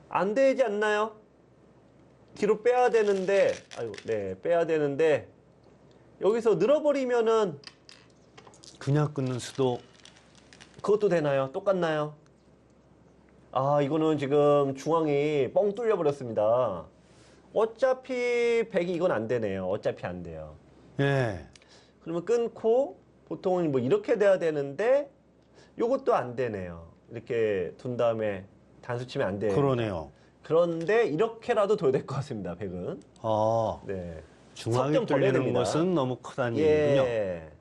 B: 안 되지 않나요? 뒤로 빼야 되는데 네, 빼야 되는데 여기서 늘어버리면은
A: 그냥 끊는 수도.
B: 그것도 되나요? 똑같나요? 아, 이거는 지금 중앙이 뻥 뚫려 버렸습니다. 어차피 백이 이건 안 되네요. 어차피 안 돼요.
A: 예.
B: 그러면 끊고 보통은 뭐 이렇게 돼야 되는데 요것도 안 되네요. 이렇게 둔 다음에 단수 치면 안 돼요.
A: 그러네요.
B: 그런데 이렇게라도 둬야 될 것 같습니다. 백은.
A: 아,
B: 네.
A: 중앙이
B: 석점 벌려야
A: 뚫리는
B: 됩니다.
A: 것은 너무 크다는 얘기군요.
B: 예.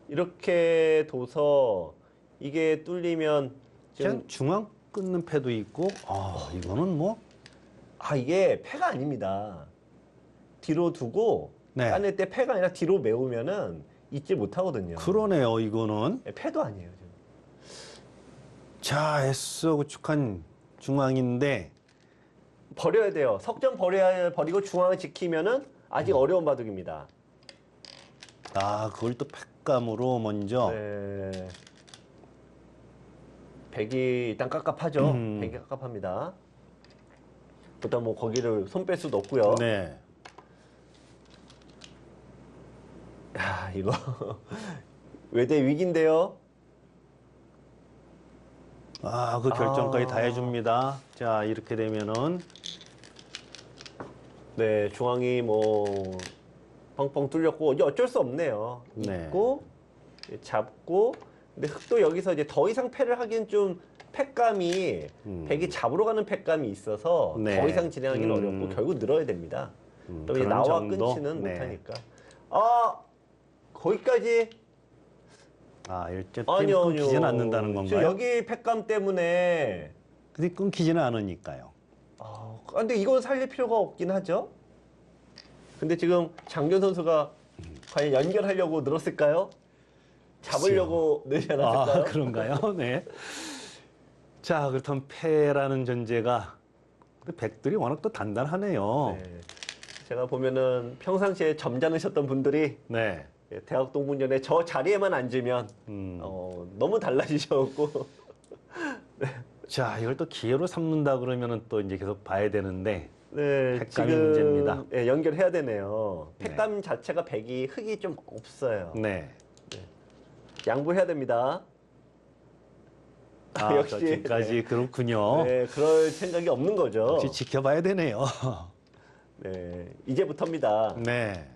B: 이렇게 둬서 이게 뚫리면
A: 그냥
B: 지금
A: 중앙 끊는 패도 있고, 이거는 뭐,
B: 이게 패가 아닙니다. 뒤로 두고
A: 네.
B: 까낼 때 패가 아니라 뒤로 메우면은 잊지 못하거든요.
A: 그러네요, 이거는.
B: 네, 패도 아니에요. 지금.
A: 자, 애써 구축한 중앙인데,
B: 버려야 돼요. 석점 버리고 중앙을 지키면은 아직 어려운 바둑입니다.
A: 그걸 또 팩감으로 먼저.
B: 네. 백이 일단 깝깝하죠. 백이 깝깝합니다. 일단 뭐 거기를 손 뺄 수도 없고요.
A: 네.
B: 야, 이거 외대 위기인데요.
A: 그 결정까지 다 해줍니다. 자, 이렇게 되면은,
B: 네, 중앙이 뭐 뻥뻥 뚫렸고 이제 어쩔 수 없네요.
A: 네.
B: 있고 잡고 근데 흑도 여기서 이제 더 이상 패를 하기엔 좀 패감이 백이 잡으러 가는 패감이 있어서
A: 네.
B: 더 이상 진행하기는 어렵고 결국 늘어야 됩니다. 또 이제
A: 그런
B: 나와
A: 정도?
B: 끊지는
A: 네.
B: 못하니까. 거기까지
A: 일제
B: 아니요.
A: 끊기지는 않는다는
B: 지금
A: 건가요?
B: 여기 패감 때문에
A: 근데 끊기지는 않으니까요.
B: 근데 이건 살릴 필요가 없긴 하죠. 근데 지금 장균 선수가 과연 연결하려고 늘었을까요? 잡으려고 늘지 않았을까요?
A: 그런가요? 네. 자, 그렇다면 패라는 전제가, 근데 백들이 워낙 또 단단하네요.
B: 네. 제가 보면은 평상시에 점잖으셨던 분들이
A: 네.
B: 대학 동문전에 저 자리에만 앉으면 너무 달라지셨고
A: 자, 이걸 또 기회로 삼는다 그러면은 또 이제 계속 봐야 되는데,
B: 네,
A: 팩감이 문제입니다.
B: 연결해야 되네요.
A: 네.
B: 팩감 자체가 백이 흙이 좀 없어요.
A: 네.
B: 양보해야 됩니다. 역시
A: 저기까지 그렇군요.
B: 네, 그럴 생각이 없는 거죠.
A: 역시 지켜봐야 되네요.
B: 네, 이제부터입니다.
A: 네.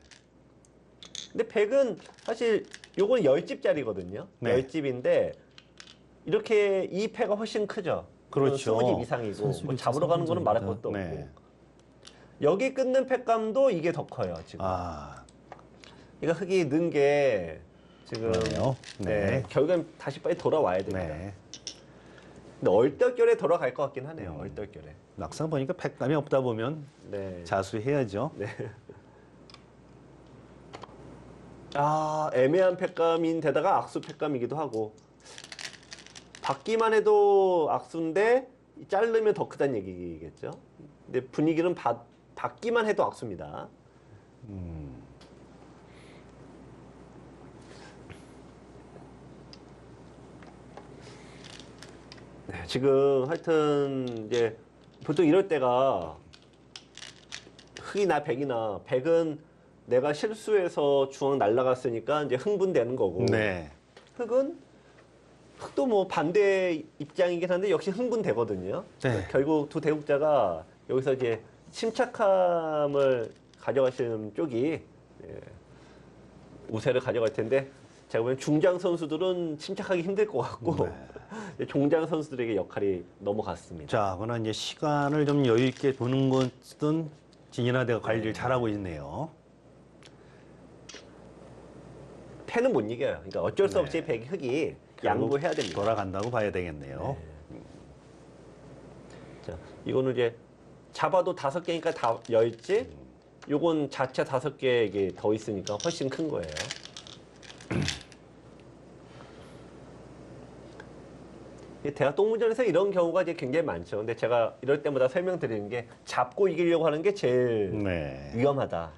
B: 근데 백은 사실 요건 10집짜리거든요.
A: 네.
B: 10집인데 이렇게 이 패가 훨씬 크죠.
A: 그렇죠.
B: 20집 이상이고
C: 선수
B: 뭐
C: 교체
B: 잡으러 가는 거는 말할
C: 선수입니다.
B: 것도 없고.
A: 네.
B: 여기 끊는 팩감도 이게 더 커요, 지금.
A: 아,
B: 그러니까 흙이 는 게 지금
A: 그러네요. 네.
B: 결국엔 다시 빨리 돌아와야 됩니다.
A: 네.
B: 근데 얼떨결에 돌아갈 것 같긴 하네요. 얼떨결에.
A: 막상 보니까 팩감이 없다 보면
B: 네.
A: 자수해야죠.
B: 네. 아, 애매한 팩감인데다가 악수 팩감이기도 하고. 받기만 해도 악수인데 자르면 더 크다는 얘기겠죠. 근데 분위기는 받기만 해도 악수입니다. 네, 지금 하여튼 이제 보통 이럴 때가 흑이나 백이나 백은 내가 실수해서 중앙 날아갔으니까 이제 흥분되는 거고
A: 네.
B: 흑도 뭐 반대 입장이긴 한데 역시 흥분되거든요.
A: 네.
B: 결국 두 대국자가 여기서 이제 침착함을 가져가시는 쪽이 우세를 가져갈 텐데 제가 보면 중장 선수들은 침착하기 힘들 것 같고 종장 선수들에게 역할이 넘어갔습니다.
A: 자, 그러나 이제 시간을 좀 여유 있게 보는 것은 진인하대가 관리를 잘하고 있네요.
B: 패는 못 이겨요. 그러니까 어쩔 수 없이 백이 흑이 양보해야 됩니다.
A: 돌아간다고 봐야 되겠네요.
B: 자, 이거는 이제 잡아도 5개니까 다 10지? 요건 자체 5개 이게 더 있으니까 훨씬 큰 거예요. 대학 동문전에서 이런 경우가 이제 굉장히 많죠. 근데 제가 이럴 때마다 설명드리는 게 잡고 이기려고 하는 게 제일
A: 네.
B: 위험하다.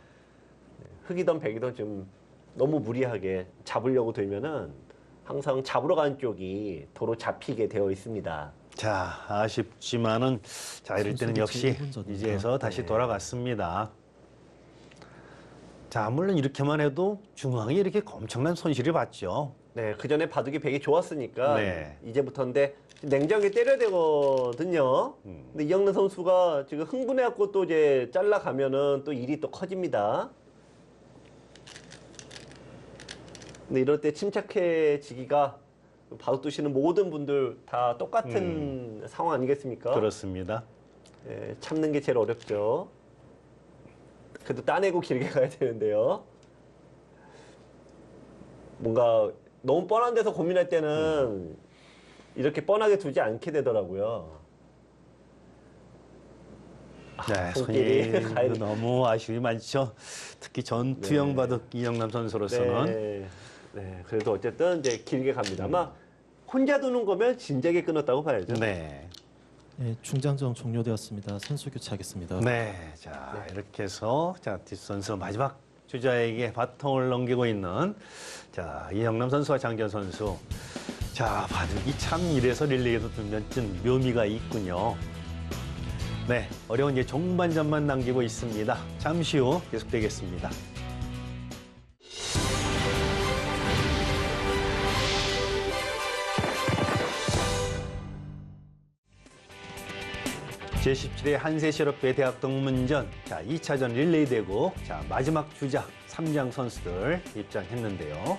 B: 흑이든 백이든 좀 너무 무리하게 잡으려고 들면은 항상 잡으러 가는 쪽이 도로 잡히게 되어 있습니다.
A: 자, 아쉽지만은 자, 이럴 때는 역시
C: 선수들이 1분 전입니다.
A: 이제서 다시 돌아갔습니다. 자, 물론 이렇게만 해도 중앙이 이렇게 엄청난 손실을 봤죠.
B: 네, 그 전에 바둑이 백이 좋았으니까
A: 네.
B: 이제부터인데 냉정하게 때려야 되거든요. 근데 이영래 선수가 지금 흥분해갖고 또 이제 잘라가면은 또 일이 또 커집니다. 근데 이럴 때 침착해지기가 바둑 두시는 모든 분들 다 똑같은 상황 아니겠습니까?
A: 그렇습니다.
B: 예, 참는 게 제일 어렵죠. 그래도 따내고 길게 가야 되는데요. 뭔가 너무 뻔한 데서 고민할 때는 이렇게 뻔하게 두지 않게 되더라고요.
A: 네,
B: 손길이
A: 손이 너무 아쉬움이 많죠. 특히 전투형
B: 네.
A: 바둑 이영남 선수로서는.
B: 네, 네, 그래도 어쨌든 이제 길게 갑니다. 아마 혼자 두는 거면 진작에 끊었다고 봐야죠.
A: 네.
C: 예, 중장전 종료되었습니다. 선수 교체하겠습니다.
A: 네. 자, 이렇게 해서 자, 뒷선수 마지막 주자에게 바통을 넘기고 있는 자, 이영남 선수와 장전 선수. 자, 바둑이 참 이래서 릴레이에도 좀 묘미가 있군요. 네, 어려운 이제 종반전만 남기고 있습니다. 잠시 후 계속되겠습니다. 제17회 한세실업회 대학 동문전 자 2차전 릴레이 되고 자 마지막 주자 3장 선수들 입장했는데요.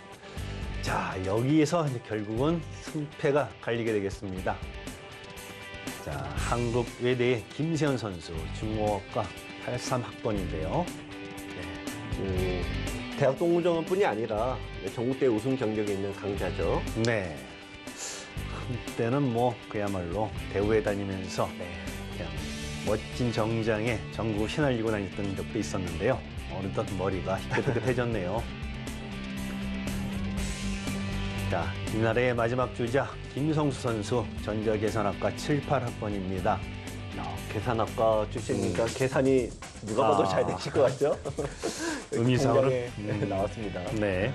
A: 자 여기에서 이제 결국은 승패가 갈리게 되겠습니다. 자 한국 외대의 김세현 선수 중공업과 83학번인데요.
B: 대학 동문전뿐이 아니라 전국대 우승 경력에 있는 강자죠.
A: 네. 한때는 뭐 그야말로 대우에 다니면서 그냥 멋진 정장에 전국을 휘날리고 다녔던 적도 있었는데요. 어느덧 머리가 희끗희끗해졌네요. 자, 이날의 마지막 주자 김성수 선수 전자계산학과 78학번입니다.
B: 계산학과 출신이니까 계산이 누가 봐도 잘 되실 것 같죠?
A: 의미상으로
B: 공장에 나왔습니다.
A: 네.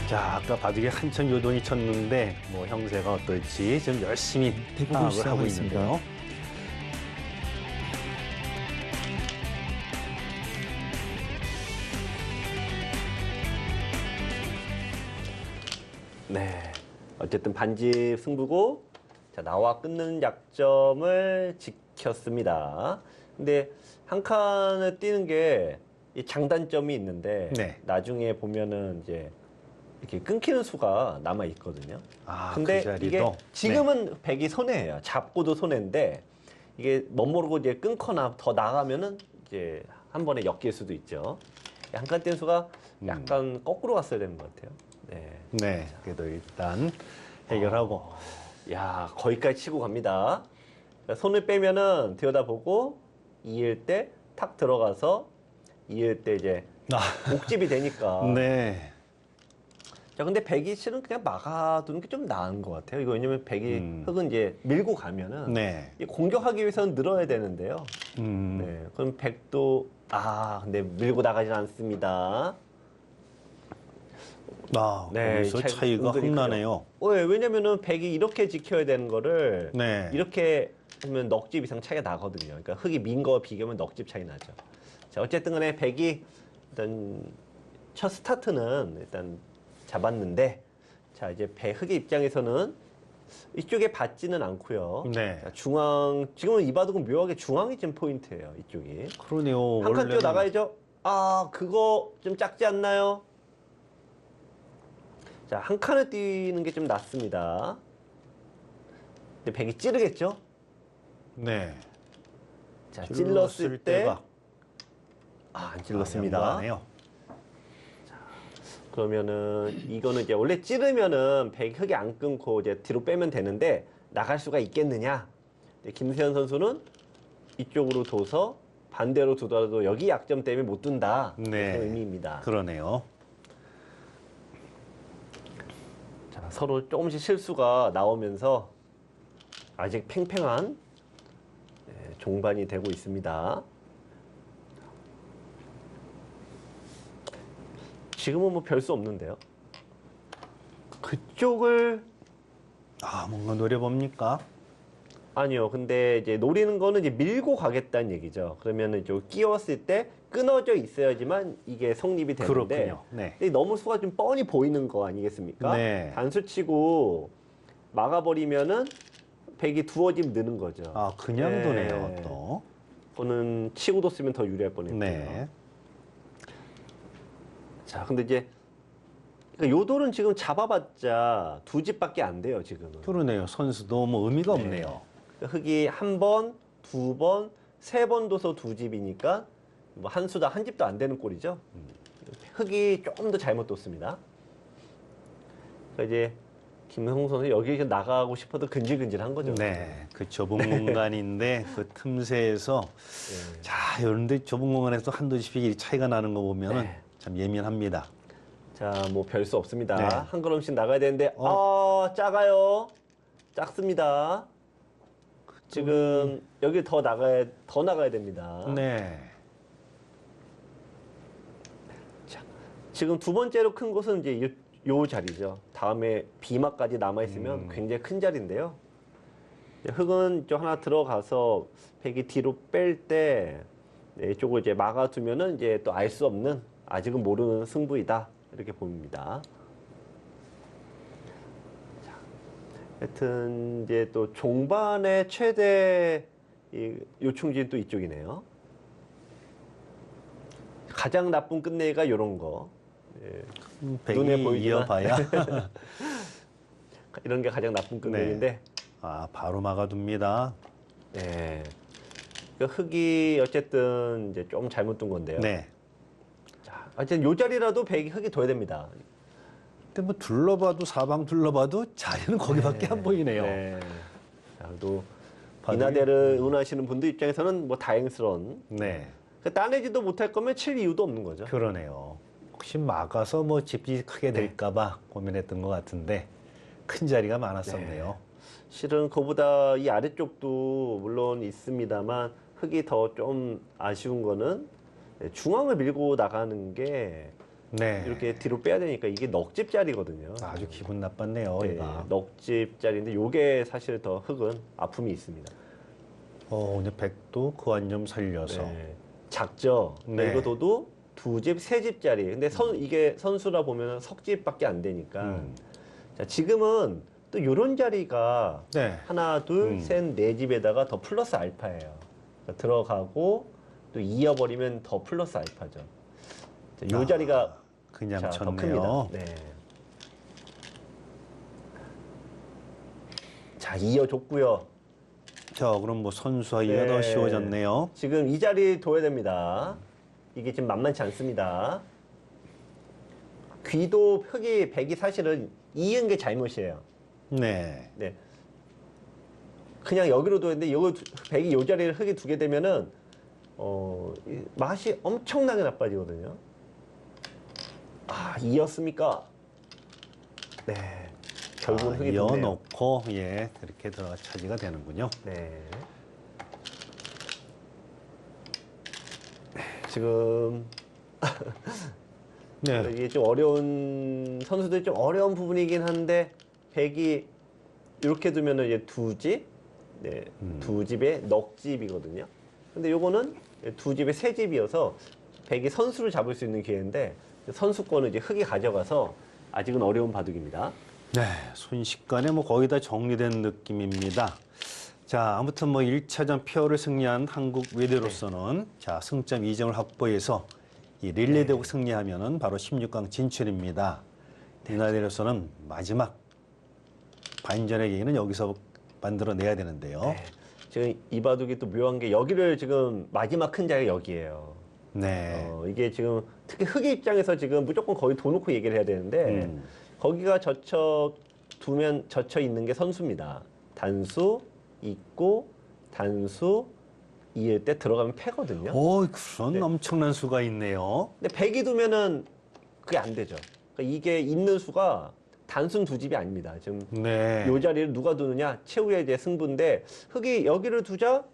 A: 자, 아까 바둑에 한참 요동이 쳤는데 뭐 형세가 어떨지 좀 열심히
C: 대국을
A: 파악을 하고
C: 시작하겠습니다.
A: 있는데요.
B: 네. 어쨌든 반지 승부고 자, 나와 끊는 약점을 지켰습니다. 근데 한 칸을 뛰는 게 이 장단점이 있는데
A: 네.
B: 나중에 보면은 이제 이렇게 끊기는 수가 남아 있거든요.
A: 아,
B: 근데
A: 그 자리도
B: 이게 지금은 백이 손해예요. 잡고도 손해인데 이게 멋모르고 이제 끊거나 더 나가면은 이제 한 번에 엮일 수도 있죠. 한칸 댄수가 약간 거꾸로 갔어야 되는 것 같아요. 네.
A: 네, 그래도 일단 해결하고.
B: 야, 거기까지 치고 갑니다. 그러니까 손을 빼면은 들여다보고 이을 때 탁 들어가서 이을 때 이제 옥집이 되니까.
A: 네.
B: 자, 근데 백이 실은 그냥 막아두는 게 좀 나은 것 같아요. 이거 왜냐면 백이 흙은 이제 밀고 가면은
A: 네.
B: 이 공격하기 위해서는 늘어야 되는데요. 네, 그럼 백도 근데 밀고 나가진 않습니다. 네,
A: 거기서 차이가
B: 은근히
A: 확나네요.
B: 왜? 왜냐면은 백이 이렇게 지켜야 되는 거를
A: 네.
B: 이렇게 하면 넉 집 이상 차이가 나거든요. 그러니까 흙이 민 거와 비교하면 넉 집 차이 나죠. 자, 어쨌든 간에 백이 일단 첫 스타트는 일단 잡았는데, 자, 이제 흙의 입장에서는 이쪽에 받지는 않고요.
A: 네.
B: 자, 중앙, 지금은 이 바둑은 묘하게 중앙이 지금 포인트예요. 이쪽이.
A: 그러네요.
B: 한 칸
A: 원래는-
B: 뛰어 나가야죠. 그거 좀 작지 않나요? 자, 한 칸을 뛰는 게 좀 낫습니다. 근데 백이 찌르겠죠?
A: 네.
B: 자, 찔렀을 때,
A: 때가
B: 안 찔렀습니다.
A: 양보하네요.
B: 그러면은 이거는 이제 원래 찌르면은 백이 흙이 안 끊고 이제 뒤로 빼면 되는데 나갈 수가 있겠느냐? 근데 김세현 선수는 이쪽으로 둬서 반대로 두더라도 여기 약점 때문에 못 둔다.
A: 네.
B: 그런 의미입니다.
A: 그러네요.
B: 자, 서로 조금씩 실수가 나오면서 아직 팽팽한 종반이 되고 있습니다. 지금은 뭐 별 수 없는데요. 그쪽을
A: 뭔가 노려봅니까?
B: 아니요. 근데 이제 노리는 거는 이제 밀고 가겠다는 얘기죠. 그러면은 좀 끼웠을 때 끊어져 있어야지만 이게 성립이 되는데
A: 그렇군요. 네.
B: 근데 너무 수가 좀 뻔히 보이는 거 아니겠습니까?
A: 네.
B: 단수치고 막아버리면은 백이 두어 집 느는 거죠.
A: 그냥
B: 네.
A: 도네요, 또.
B: 그거는 치고 뒀으면 더 유리할 뻔했고요.
A: 네.
B: 자, 근데 이제 그러니까 요 돌은 지금 잡아봤자 두 집밖에 안 돼요, 지금은.
A: 그러네요. 선수도 뭐 의미가 없네요.
B: 그러니까 흙이 한 번, 두 번, 세 번 둬서 두 집이니까 뭐 한 수다 한 집도 안 되는 꼴이죠. 흙이 조금 더 잘못 뒀습니다. 그러니까 이제 김성훈 선수 여기 나가고 싶어도 근질근질한 거죠.
A: 네. 그 좁은 공간인데 그 틈새에서
B: 네.
A: 자, 이런데 좁은 공간에서 한두 집이 차이가 나는 거 보면은
B: 네.
A: 참 예민합니다.
B: 자, 뭐 별 수 없습니다.
A: 네.
B: 한 걸음씩 나가야 되는데 작아요. 작습니다. 지금 여기 더 나가야 됩니다.
A: 네.
B: 지금 두 번째로 큰 곳은 이제 요 자리죠. 다음에 비마까지 남아있으면 굉장히 큰 자리인데요. 흙은 좀 하나 들어가서 백이 뒤로 뺄 때 이쪽을 이제 막아두면은 이제 또 알 수 없는 아직은 모르는 승부이다. 이렇게 보입니다. 자, 하여튼 이제 또 종반의 최대 요충지는 또 이쪽이네요. 가장 나쁜 끝내기가 이런 거.
A: 백이
B: 눈에 보이지만.
A: 이어봐야
B: 이런 게 가장 나쁜 끝내기인데
A: 바로 막아둡니다.
B: 네. 그 흙이 어쨌든 이제 좀 잘못 둔 건데요.
A: 네.
B: 자, 어쨌든 요 자리라도 백이 흙이 둬야 됩니다.
A: 근데 뭐 둘러봐도 사방 둘러봐도 자리는 거기밖에 안 보이네요.
B: 네. 자, 그래도
A: 바둑이-
B: 이나대를 응원하시는 분들 입장에서는 뭐 다행스러운.
A: 네.
B: 따내지도 못할 거면 칠 이유도 없는 거죠.
A: 그러네요. 혹시 막아서 뭐 집이 크게 될까봐 고민했던 것 같은데 큰 자리가 많았었네요.
B: 실은 그보다 이 아래쪽도 물론 있습니다만 흙이 더 좀 아쉬운 거는 중앙을 밀고 나가는 게
A: 네.
B: 이렇게 뒤로 빼야 되니까 이게 넉집 자리거든요.
A: 아주 기분 나빴네요,
B: 네,
A: 얘가.
B: 넉집 자리인데 요게 사실 더 흙은 아픔이 있습니다.
A: 근데 백도 그 완점 살려서.
B: 네, 작죠.
A: 네.
B: 이거 둬도 두 집, 세 집짜리. 근데 이게 선수라 보면 석집밖에 안 되니까. 자, 지금은 또 이런 자리가
A: 네.
B: 하나, 둘, 셋, 네 집에다가 더 플러스 알파예요. 그러니까 들어가고 또 이어버리면 더 플러스 알파죠. 자, 요 자리가
A: 그냥
B: 자, 더
A: 쳤네요.
B: 큽니다. 네. 자, 이어줬고요.
A: 자, 그럼 뭐 선수하기가 더 쉬워졌네요.
B: 지금 이 자리 둬야 됩니다. 이게 지금 만만치 않습니다. 귀도 흙이 백이 사실은 이은 게 잘못이에요.
A: 네.
B: 네. 그냥 여기로 뒀는데 이거 백이 요 자리를 흙이 두게 되면은 이 맛이 엄청나게 나빠지거든요. 아, 이었습니까? 네. 결국은 흙이 뒀네요.
A: 이어놓고 예, 이렇게 들어가 차지가 되는군요.
B: 네. 지금
A: 네.
B: 이게 좀 어려운 선수들이 좀 어려운 부분이긴 한데 백이 이렇게 두면은 이제 두 집, 네, 두 집에 넉 집이거든요. 근데 요거는 두 집에 세 집이어서 백이 선수를 잡을 수 있는 기회인데 선수권을 이제 흙이 가져가서 아직은 어려운 바둑입니다.
A: 네, 순식간에 뭐 거의 다 정리된 느낌입니다. 자, 아무튼 뭐 1차전 페어를 승리한 한국 외대로서는 자, 승점 2점을 확보해서 이 릴레이 대국 승리하면은 바로 16강 진출입니다. 우리나라로서는 마지막 반전의 계기는 여기서 만들어내야 되는데요.
B: 네. 지금 이 바둑이 또 묘한 게 여기를 지금 마지막 큰 자리가 여기예요.
A: 네.
B: 이게 지금 특히 흑의 입장에서 지금 무조건 거의 둬 놓고 얘기를 해야 되는데 거기가 젖혀 있는 게 선수입니다. 단수, 있고, 단수, 이을 때 들어가면 패거든요.
A: 오, 그런 엄청난 수가 있네요.
B: 근데 백이 두면은 그게 안 되죠. 그러니까 이게 있는 수가 단순 두 집이 아닙니다. 지금
A: 네.
B: 요 자리를 누가 두느냐 최후의 이제 승부인데 흑이 여기를 두자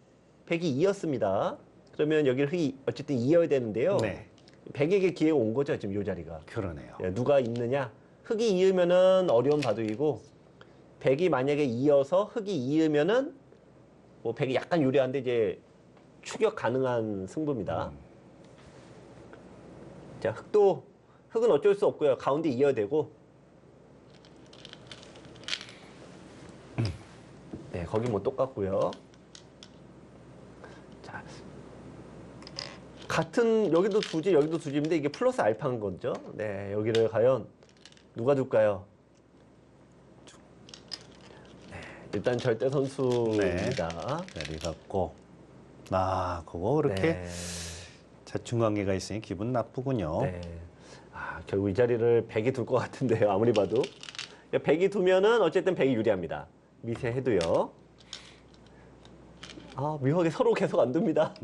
B: 백이 이었습니다. 그러면 여기를 흑이 어쨌든 이어야 되는데요.
A: 네.
B: 백에게 기회가 온 거죠 지금 요 자리가.
A: 그러네요.
B: 예, 누가 있느냐 흑이 이으면은 어려운 바둑이고 백이 만약에 이어서 흑이 이으면은 뭐 백이 약간 유리한데 이제 추격 가능한 승부입니다. 자 흑은 어쩔 수 없고요. 가운데 이어야 되고. 네, 거기 뭐 똑같고요. 자, 같은 여기도 두 집, 여기도 두 집인데 이게 플러스 알파인 거죠. 네, 여기를 과연 누가 둘까요? 네, 일단 절대 선수입니다.
A: 자리 갖고 그거 그렇게
B: 네.
A: 자충관계가 있으니 기분 나쁘군요.
B: 네. 아, 결국 이 자리를 백이 둘 것 같은데요. 아무리 봐도. 백이 두면은 어쨌든 백이 유리합니다. 미세해도요. 아, 묘하게 서로 계속 안 둡니다.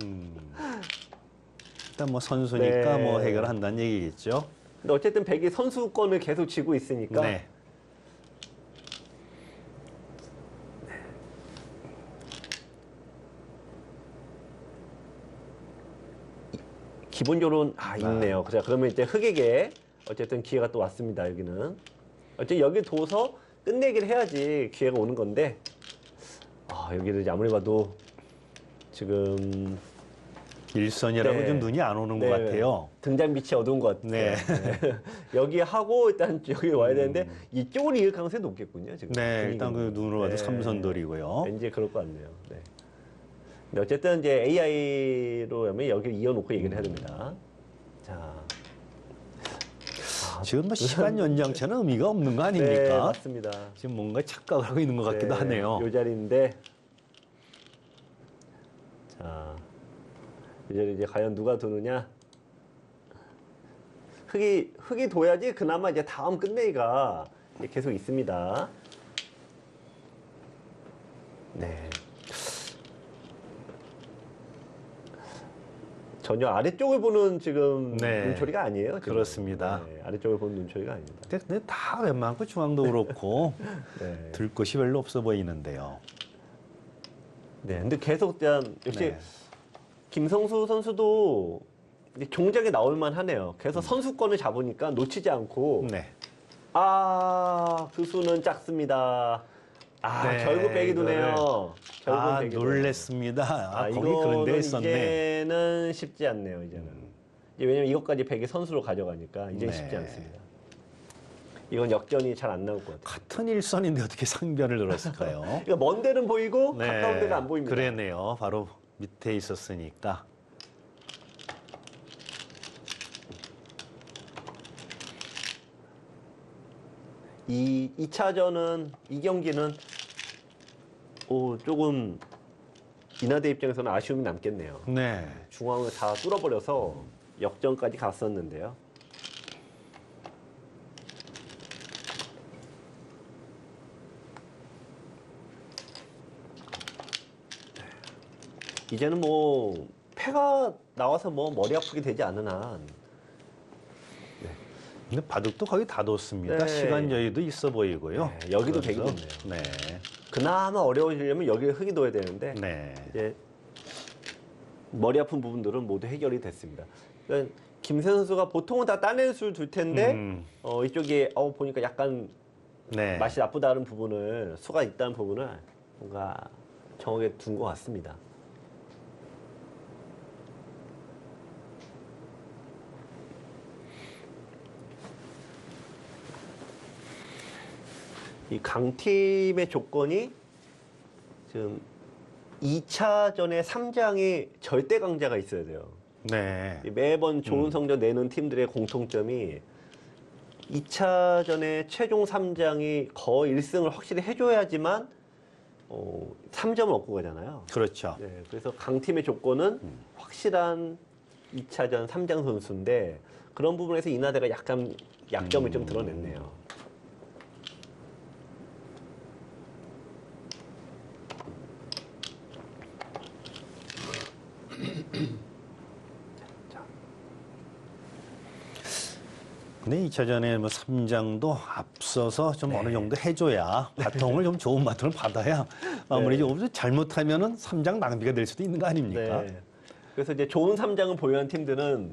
A: 일단 뭐 선수니까
B: 네.
A: 뭐 해결한다는 얘기겠죠.
B: 근데 어쨌든 백이 선수권을 계속 쥐고 있으니까.
A: 네.
B: 기본적으로는 있네요. 자, 그러면 이제 흑에게 어쨌든 기회가 또 왔습니다. 여기는 어쨌든 여기 둬서 끝내기를 해야지 기회가 오는 건데 여기를 이제 아무리 봐도 지금
A: 일선이라고
B: 네.
A: 좀 눈이 안 오는 것 같아요.
B: 등잔 빛이 어두운 것 같아요.
A: 네.
B: 네. 여기 하고 일단 여기 와야 되는데 이쪽으로 이을 가능성이 높겠군요. 지금.
A: 네, 일단 그
B: 분위기는.
A: 눈으로 봐도
B: 네.
A: 삼선돌이고요.
B: 왠지 그럴 것 같네요. 네. 근데 어쨌든 이제 AI로 하면 여기 이어놓고 얘기를 해야 됩니다. 자.
A: 지금 뭐 시간 연장차는 의미가 없는 거
B: 네,
A: 아닙니까?
B: 맞습니다.
A: 지금 뭔가 착각을 하고 있는 것 같기도 하네요.
B: 이 자리인데, 자, 이 자리 이제 과연 누가 두느냐? 흑이 둬야지 그나마 이제 다음 끝내기가 이제 계속 있습니다. 네. 전혀 아래쪽을 보는 지금
A: 네.
B: 눈초리가 아니에요. 지금.
A: 그렇습니다.
B: 네, 아래쪽을 보는 눈초리가 아닙니다.
A: 근데 다 웬만큼 중앙도 그렇고
B: 네.
A: 들 곳이 별로 없어 보이는데요.
B: 네, 근데 계속 역시
A: 네.
B: 김성수 선수도 이제 종작에 나올 만하네요. 그래서 선수권을 잡으니까 놓치지 않고
A: 네.
B: 그 수는 작습니다.
A: 네,
B: 결국 백이 두네요. 결국 백이 두네요.
A: 놀랬습니다. 거기
B: 이거는
A: 그런 데 있었네.
B: 이제는 쉽지 않네요. 이제는. 이제 왜냐면 이것까지 백이 선수로 가져가니까 이제는
A: 네.
B: 쉽지 않습니다. 이건 역전이 잘 안 나올 것 같아요.
A: 같은 일선인데 어떻게 상변을 들었을까요?
B: 그러니까 먼 데는 보이고 가까운 데가 안 보입니다.
A: 그러네요. 바로 밑에 있었으니까.
B: 이 2차전은 이 경기는 조금 이나대 입장에서는 아쉬움이 남겠네요.
A: 네.
B: 중앙을 다 뚫어버려서 역전까지 갔었는데요. 이제는 뭐 패가 나와서 뭐 머리 아프게 되지 않은 한
A: 근데 바둑도 거의 다 뒀습니다.
B: 네.
A: 시간 여유도 있어 보이고요.
B: 네, 여기도
A: 그래서,
B: 되겠네요.
A: 네.
B: 그나마 어려워지려면 여기에 흙이 넣어야 되는데
A: 네.
B: 이제 머리 아픈 부분들은 모두 해결이 됐습니다. 그러니까 김세 선수가 보통은 다 따낼 수를 둘 텐데 이쪽에 보니까 약간
A: 네.
B: 맛이 나쁘다는 부분을 수가 있다는 부분을 뭔가 정하게 둔 것 같습니다. 이 강팀의 조건이 지금 2차전에 3장이 절대 강자가 있어야 돼요.
A: 네.
B: 매번 좋은 성적 내는 팀들의 공통점이 2차전에 최종 3장이 거의 1승을 확실히 해줘야지만 3점을 얻고 가잖아요.
A: 그렇죠.
B: 네, 그래서 강팀의 조건은 확실한 2차전 3장 선수인데 그런 부분에서 이나대가 약간 약점을 좀 드러냈네요.
A: 근데 2차전에 뭐 3장도 앞서서 좀
B: 네.
A: 어느 정도 해줘야 바통을 좀 좋은 바통을 받아야 마무리 좀 잘못하면은 3장 낭비가 될 수도 있는 거 아닙니까?
B: 네. 그래서 이제 좋은 3장을 보유한 팀들은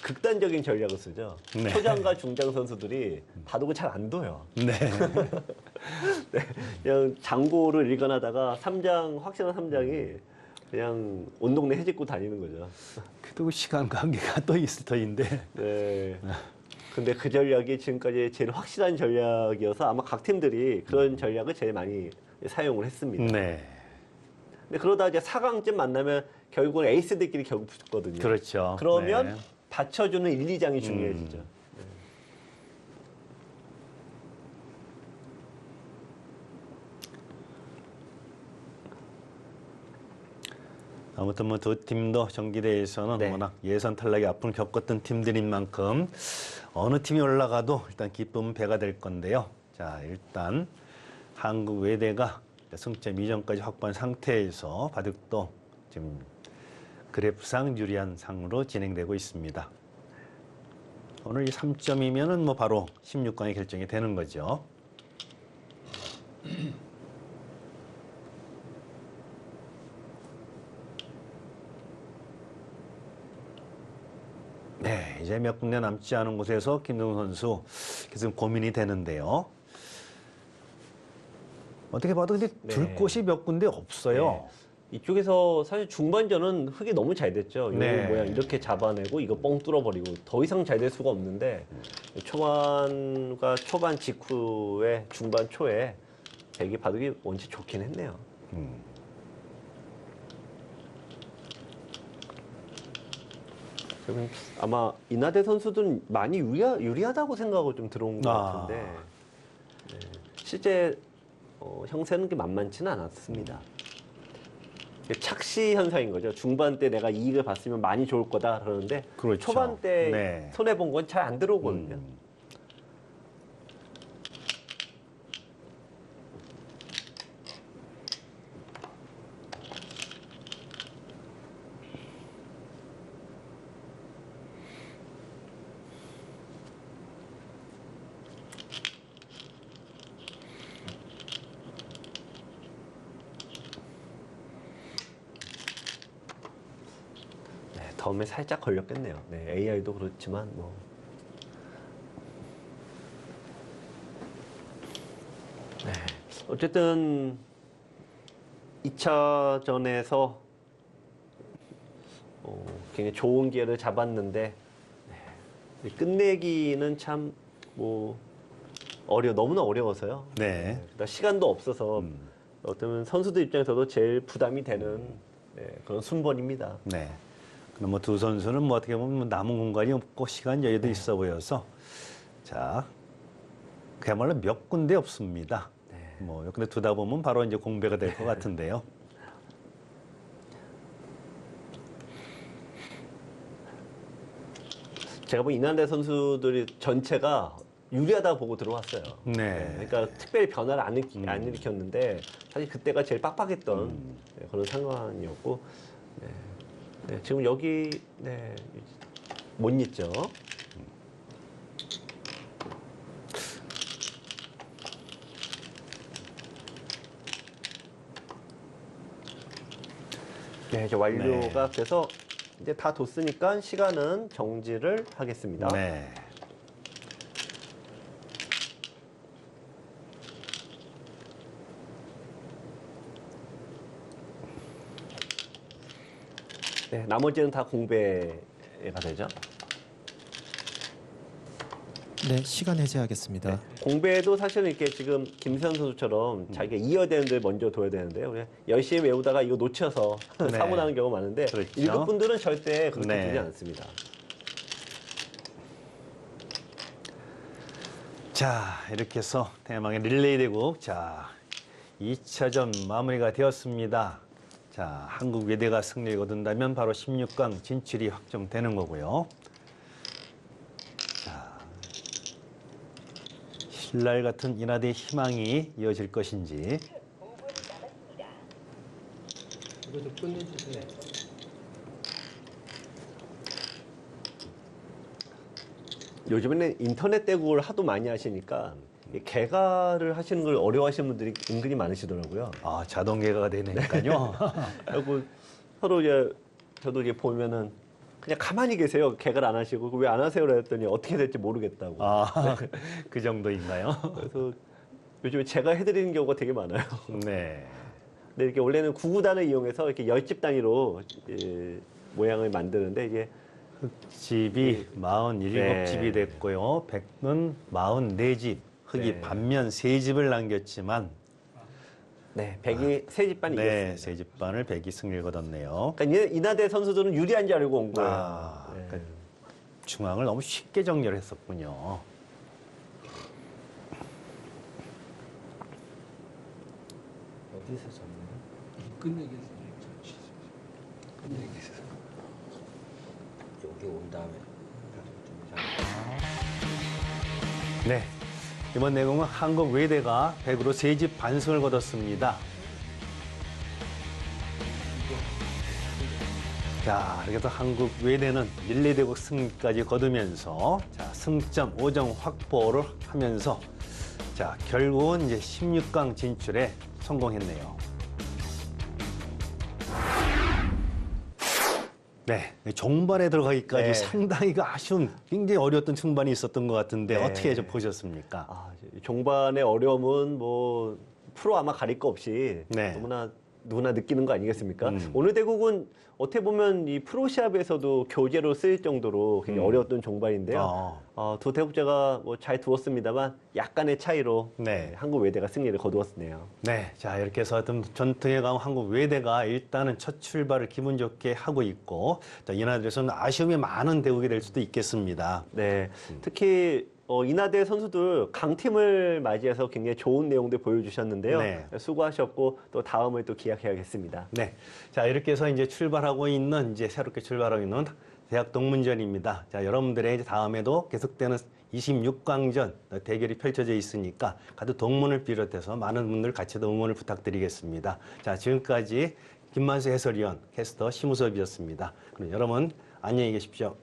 B: 극단적인 전략을 쓰죠.
A: 네.
B: 초장과 중장 선수들이 바둑을 잘 안 둬요.
A: 네.
B: 네. 그냥 장고를 일관하다가 3장, 확실한 3장이 그냥 온 동네 해집고 다니는 거죠.
A: 그래도 시간 관계가 또 있을 터인데.
B: 네. 근데 그 전략이 지금까지 제일 확실한 전략이어서 아마 각 팀들이 그런 전략을 제일 많이 사용을 했습니다.
A: 네.
B: 근데 그러다 이제 4강쯤 만나면 결국은 에이스들끼리 결국 붙거든요.
A: 그렇죠.
B: 그러면
A: 네.
B: 받쳐주는 1, 2장이 중요해지죠.
A: 아무튼 뭐 두 팀도 정기대회에서는
B: 네.
A: 워낙 예선 탈락의 아픔을 겪었던 팀들인 만큼 어느 팀이 올라가도 일단 기쁨은 배가 될 건데요. 자, 일단 한국 외대가 승점 2점까지 확보한 상태에서 바둑도 지금 그래프상 유리한 상으로 진행되고 있습니다. 오늘 이 3점이면은 뭐 바로 16강이 결정이 되는 거죠. 네, 이제 몇 군데 남지 않은 곳에서 김동훈 선수 계속 고민이 되는데요. 어떻게 봐도 근데 둘
B: 네.
A: 곳이 몇 군데 없어요.
B: 이쪽에서 사실 중반전은 흙이 너무 잘 됐죠.
A: 네.
B: 요 모양 이렇게 잡아내고 이거 뻥 뚫어버리고 더 이상 잘 될 수가 없는데 초반과 초반 직후에 중반 초에 대기 바둑이 원체 좋긴 했네요. 그러면 아마 이나대 선수들은 많이 유리하다고 생각하고 좀 들어온 것
A: 아.
B: 같은데 네. 실제 형세는 그 만만치는 않았습니다. 착시 현상인 거죠. 중반 때 내가 이익을 봤으면 많이 좋을 거다 그러는데
A: 그렇죠.
B: 초반 때
A: 네.
B: 손해 본 건 잘 안 들어오거든요. 네, 덤에 살짝 걸렸겠네요. 네, AI도 그렇지만 뭐. 네, 어쨌든 2차전에서 굉장히 좋은 기회를 잡았는데 네, 끝내기는 참 뭐 너무나 어려워서요.
A: 네.
B: 그러니까 시간도 없어서 어쩌면 선수들 입장에서도 제일 부담이 되는 그런 순번입니다.
A: 네. 그럼 뭐 두 선수는 뭐 어떻게 보면 남은 공간이 없고 시간 여유도 있어 보여서 자, 그야말로 몇 군데 없습니다. 뭐 근데 두다 보면 바로 이제 공배가 될 것 같은데요.
B: 제가 본 이난대 선수들이 전체가 유리하다고 보고 들어왔어요.
A: 네.
B: 그러니까 특별히 변화를 안 일으켰는데 사실 그때가 제일 빡빡했던 그런 상황이었고 네. 네, 지금 여기 네, 못 잊죠. 네, 이제 완료가 돼서 이제 다 뒀으니까 시간은 정지를 하겠습니다.
A: 네.
B: 네, 나머지는 다 공배가 되죠.
C: 네, 시간 해제하겠습니다.
B: 공배도 사실은 이렇게 지금 김세현 선수처럼 자기가 이어야 되는 데 먼저 둬야 되는데요. 그냥 열심히 외우다가 이거 놓쳐서
A: 네.
B: 사고 나는 경우가 많은데
A: 그렇죠.
B: 일급 분들은 절대 그렇게
A: 네.
B: 두지 않습니다.
A: 자, 이렇게 해서 대망의 릴레이 대국, 자, 2차전 마무리가 되었습니다. 자, 한국 외대가 승리를 거둔다면 바로 16강 진출이 확정되는 거고요. 자, 신랄 같은 인하대의 희망이 이어질 것인지.
D: 이거 좀 끝내주세요.
B: 요즘에는 인터넷 대국을 하도 많이 하시니까 이 개가를 하시는 걸 어려워하시는 분들이 은근히 많으시더라고요.
A: 아, 자동 개가가 되니까요.
B: 그리고 서로 이제 저도 이제 보면은 그냥 가만히 계세요. 개가를 안 하시고 왜 안 하세요? 그랬더니 어떻게 될지 모르겠다고.
A: 아, 그 정도인가요?
B: 그래서 요즘에 제가 해드리는 경우가 되게 많아요.
A: 네.
B: 근데 이렇게 원래는 구구단을 이용해서 이렇게 10집 단위로 모양을 만드는데 이게
A: 흙집이 47집이 됐고요. 백은 44집, 흙이
B: 네.
A: 반면 3집을 남겼지만
B: 네, 백이 세 집반이
A: 네,
B: 이겼습니다.
A: 3집반을 백이 승리를 거뒀네요.
B: 그러니까 이나대 선수들은 유리한 줄 알고 온 거예요.
A: 아,
B: 네.
A: 그러니까 중앙을 너무 쉽게 정렬했었군요.
D: 어디서 잡나요? 끝내겠어요. 끝내겠어요. 여기 온 다음에
A: 네, 이번 내공은 한국 외대가 100으로 3집 반승을 거뒀습니다. 자, 이렇게 해서 한국 외대는 릴레이 대국 승리까지 거두면서 자, 승점 5점 확보를 하면서 자, 결국은 이제 16강 진출에 성공했네요. 네, 종반에 들어가기까지
B: 네.
A: 상당히 아쉬운 굉장히 어려웠던 중반이 있었던 것 같은데
B: 네.
A: 어떻게 좀 보셨습니까?
B: 아, 종반의 어려움은 뭐 프로 아마 가릴 거 없이
A: 네.
B: 너무나 누구나 느끼는 거 아니겠습니까?
A: 음.
B: 오늘 대국은 어떻게 보면 이 프로 시합에서도 교재로 쓰일 정도로 굉장히 어려웠던 종반인데요. 두 대국자가 뭐 잘 두었습니다만 약간의 차이로
A: 네.
B: 한국 외대가 승리를 거두었네요.
A: 네, 자 이렇게 해서 어떤 전통의 강 한국 외대가 일단은 첫 출발을 기분 좋게 하고 있고 자, 이나대에서는 아쉬움이 많은 대국이 될 수도 있겠습니다.
B: 네, 특히 이나대 선수들 강팀을 맞이해서 굉장히 좋은 내용들 보여주셨는데요.
A: 네.
B: 수고하셨고 또 다음을 또 기약해야겠습니다.
A: 네, 자 이렇게 해서 이제 출발하고 있는 이제 새롭게 출발하고 있는 대학 동문전입니다. 자 여러분들의 이제 다음에도 계속되는 26강전 대결이 펼쳐져 있으니까 가도 동문을 비롯해서 많은 분들 같이 응원을 부탁드리겠습니다. 자 지금까지 김만수 해설위원, 캐스터 심우섭이었습니다. 그럼 여러분 안녕히 계십시오.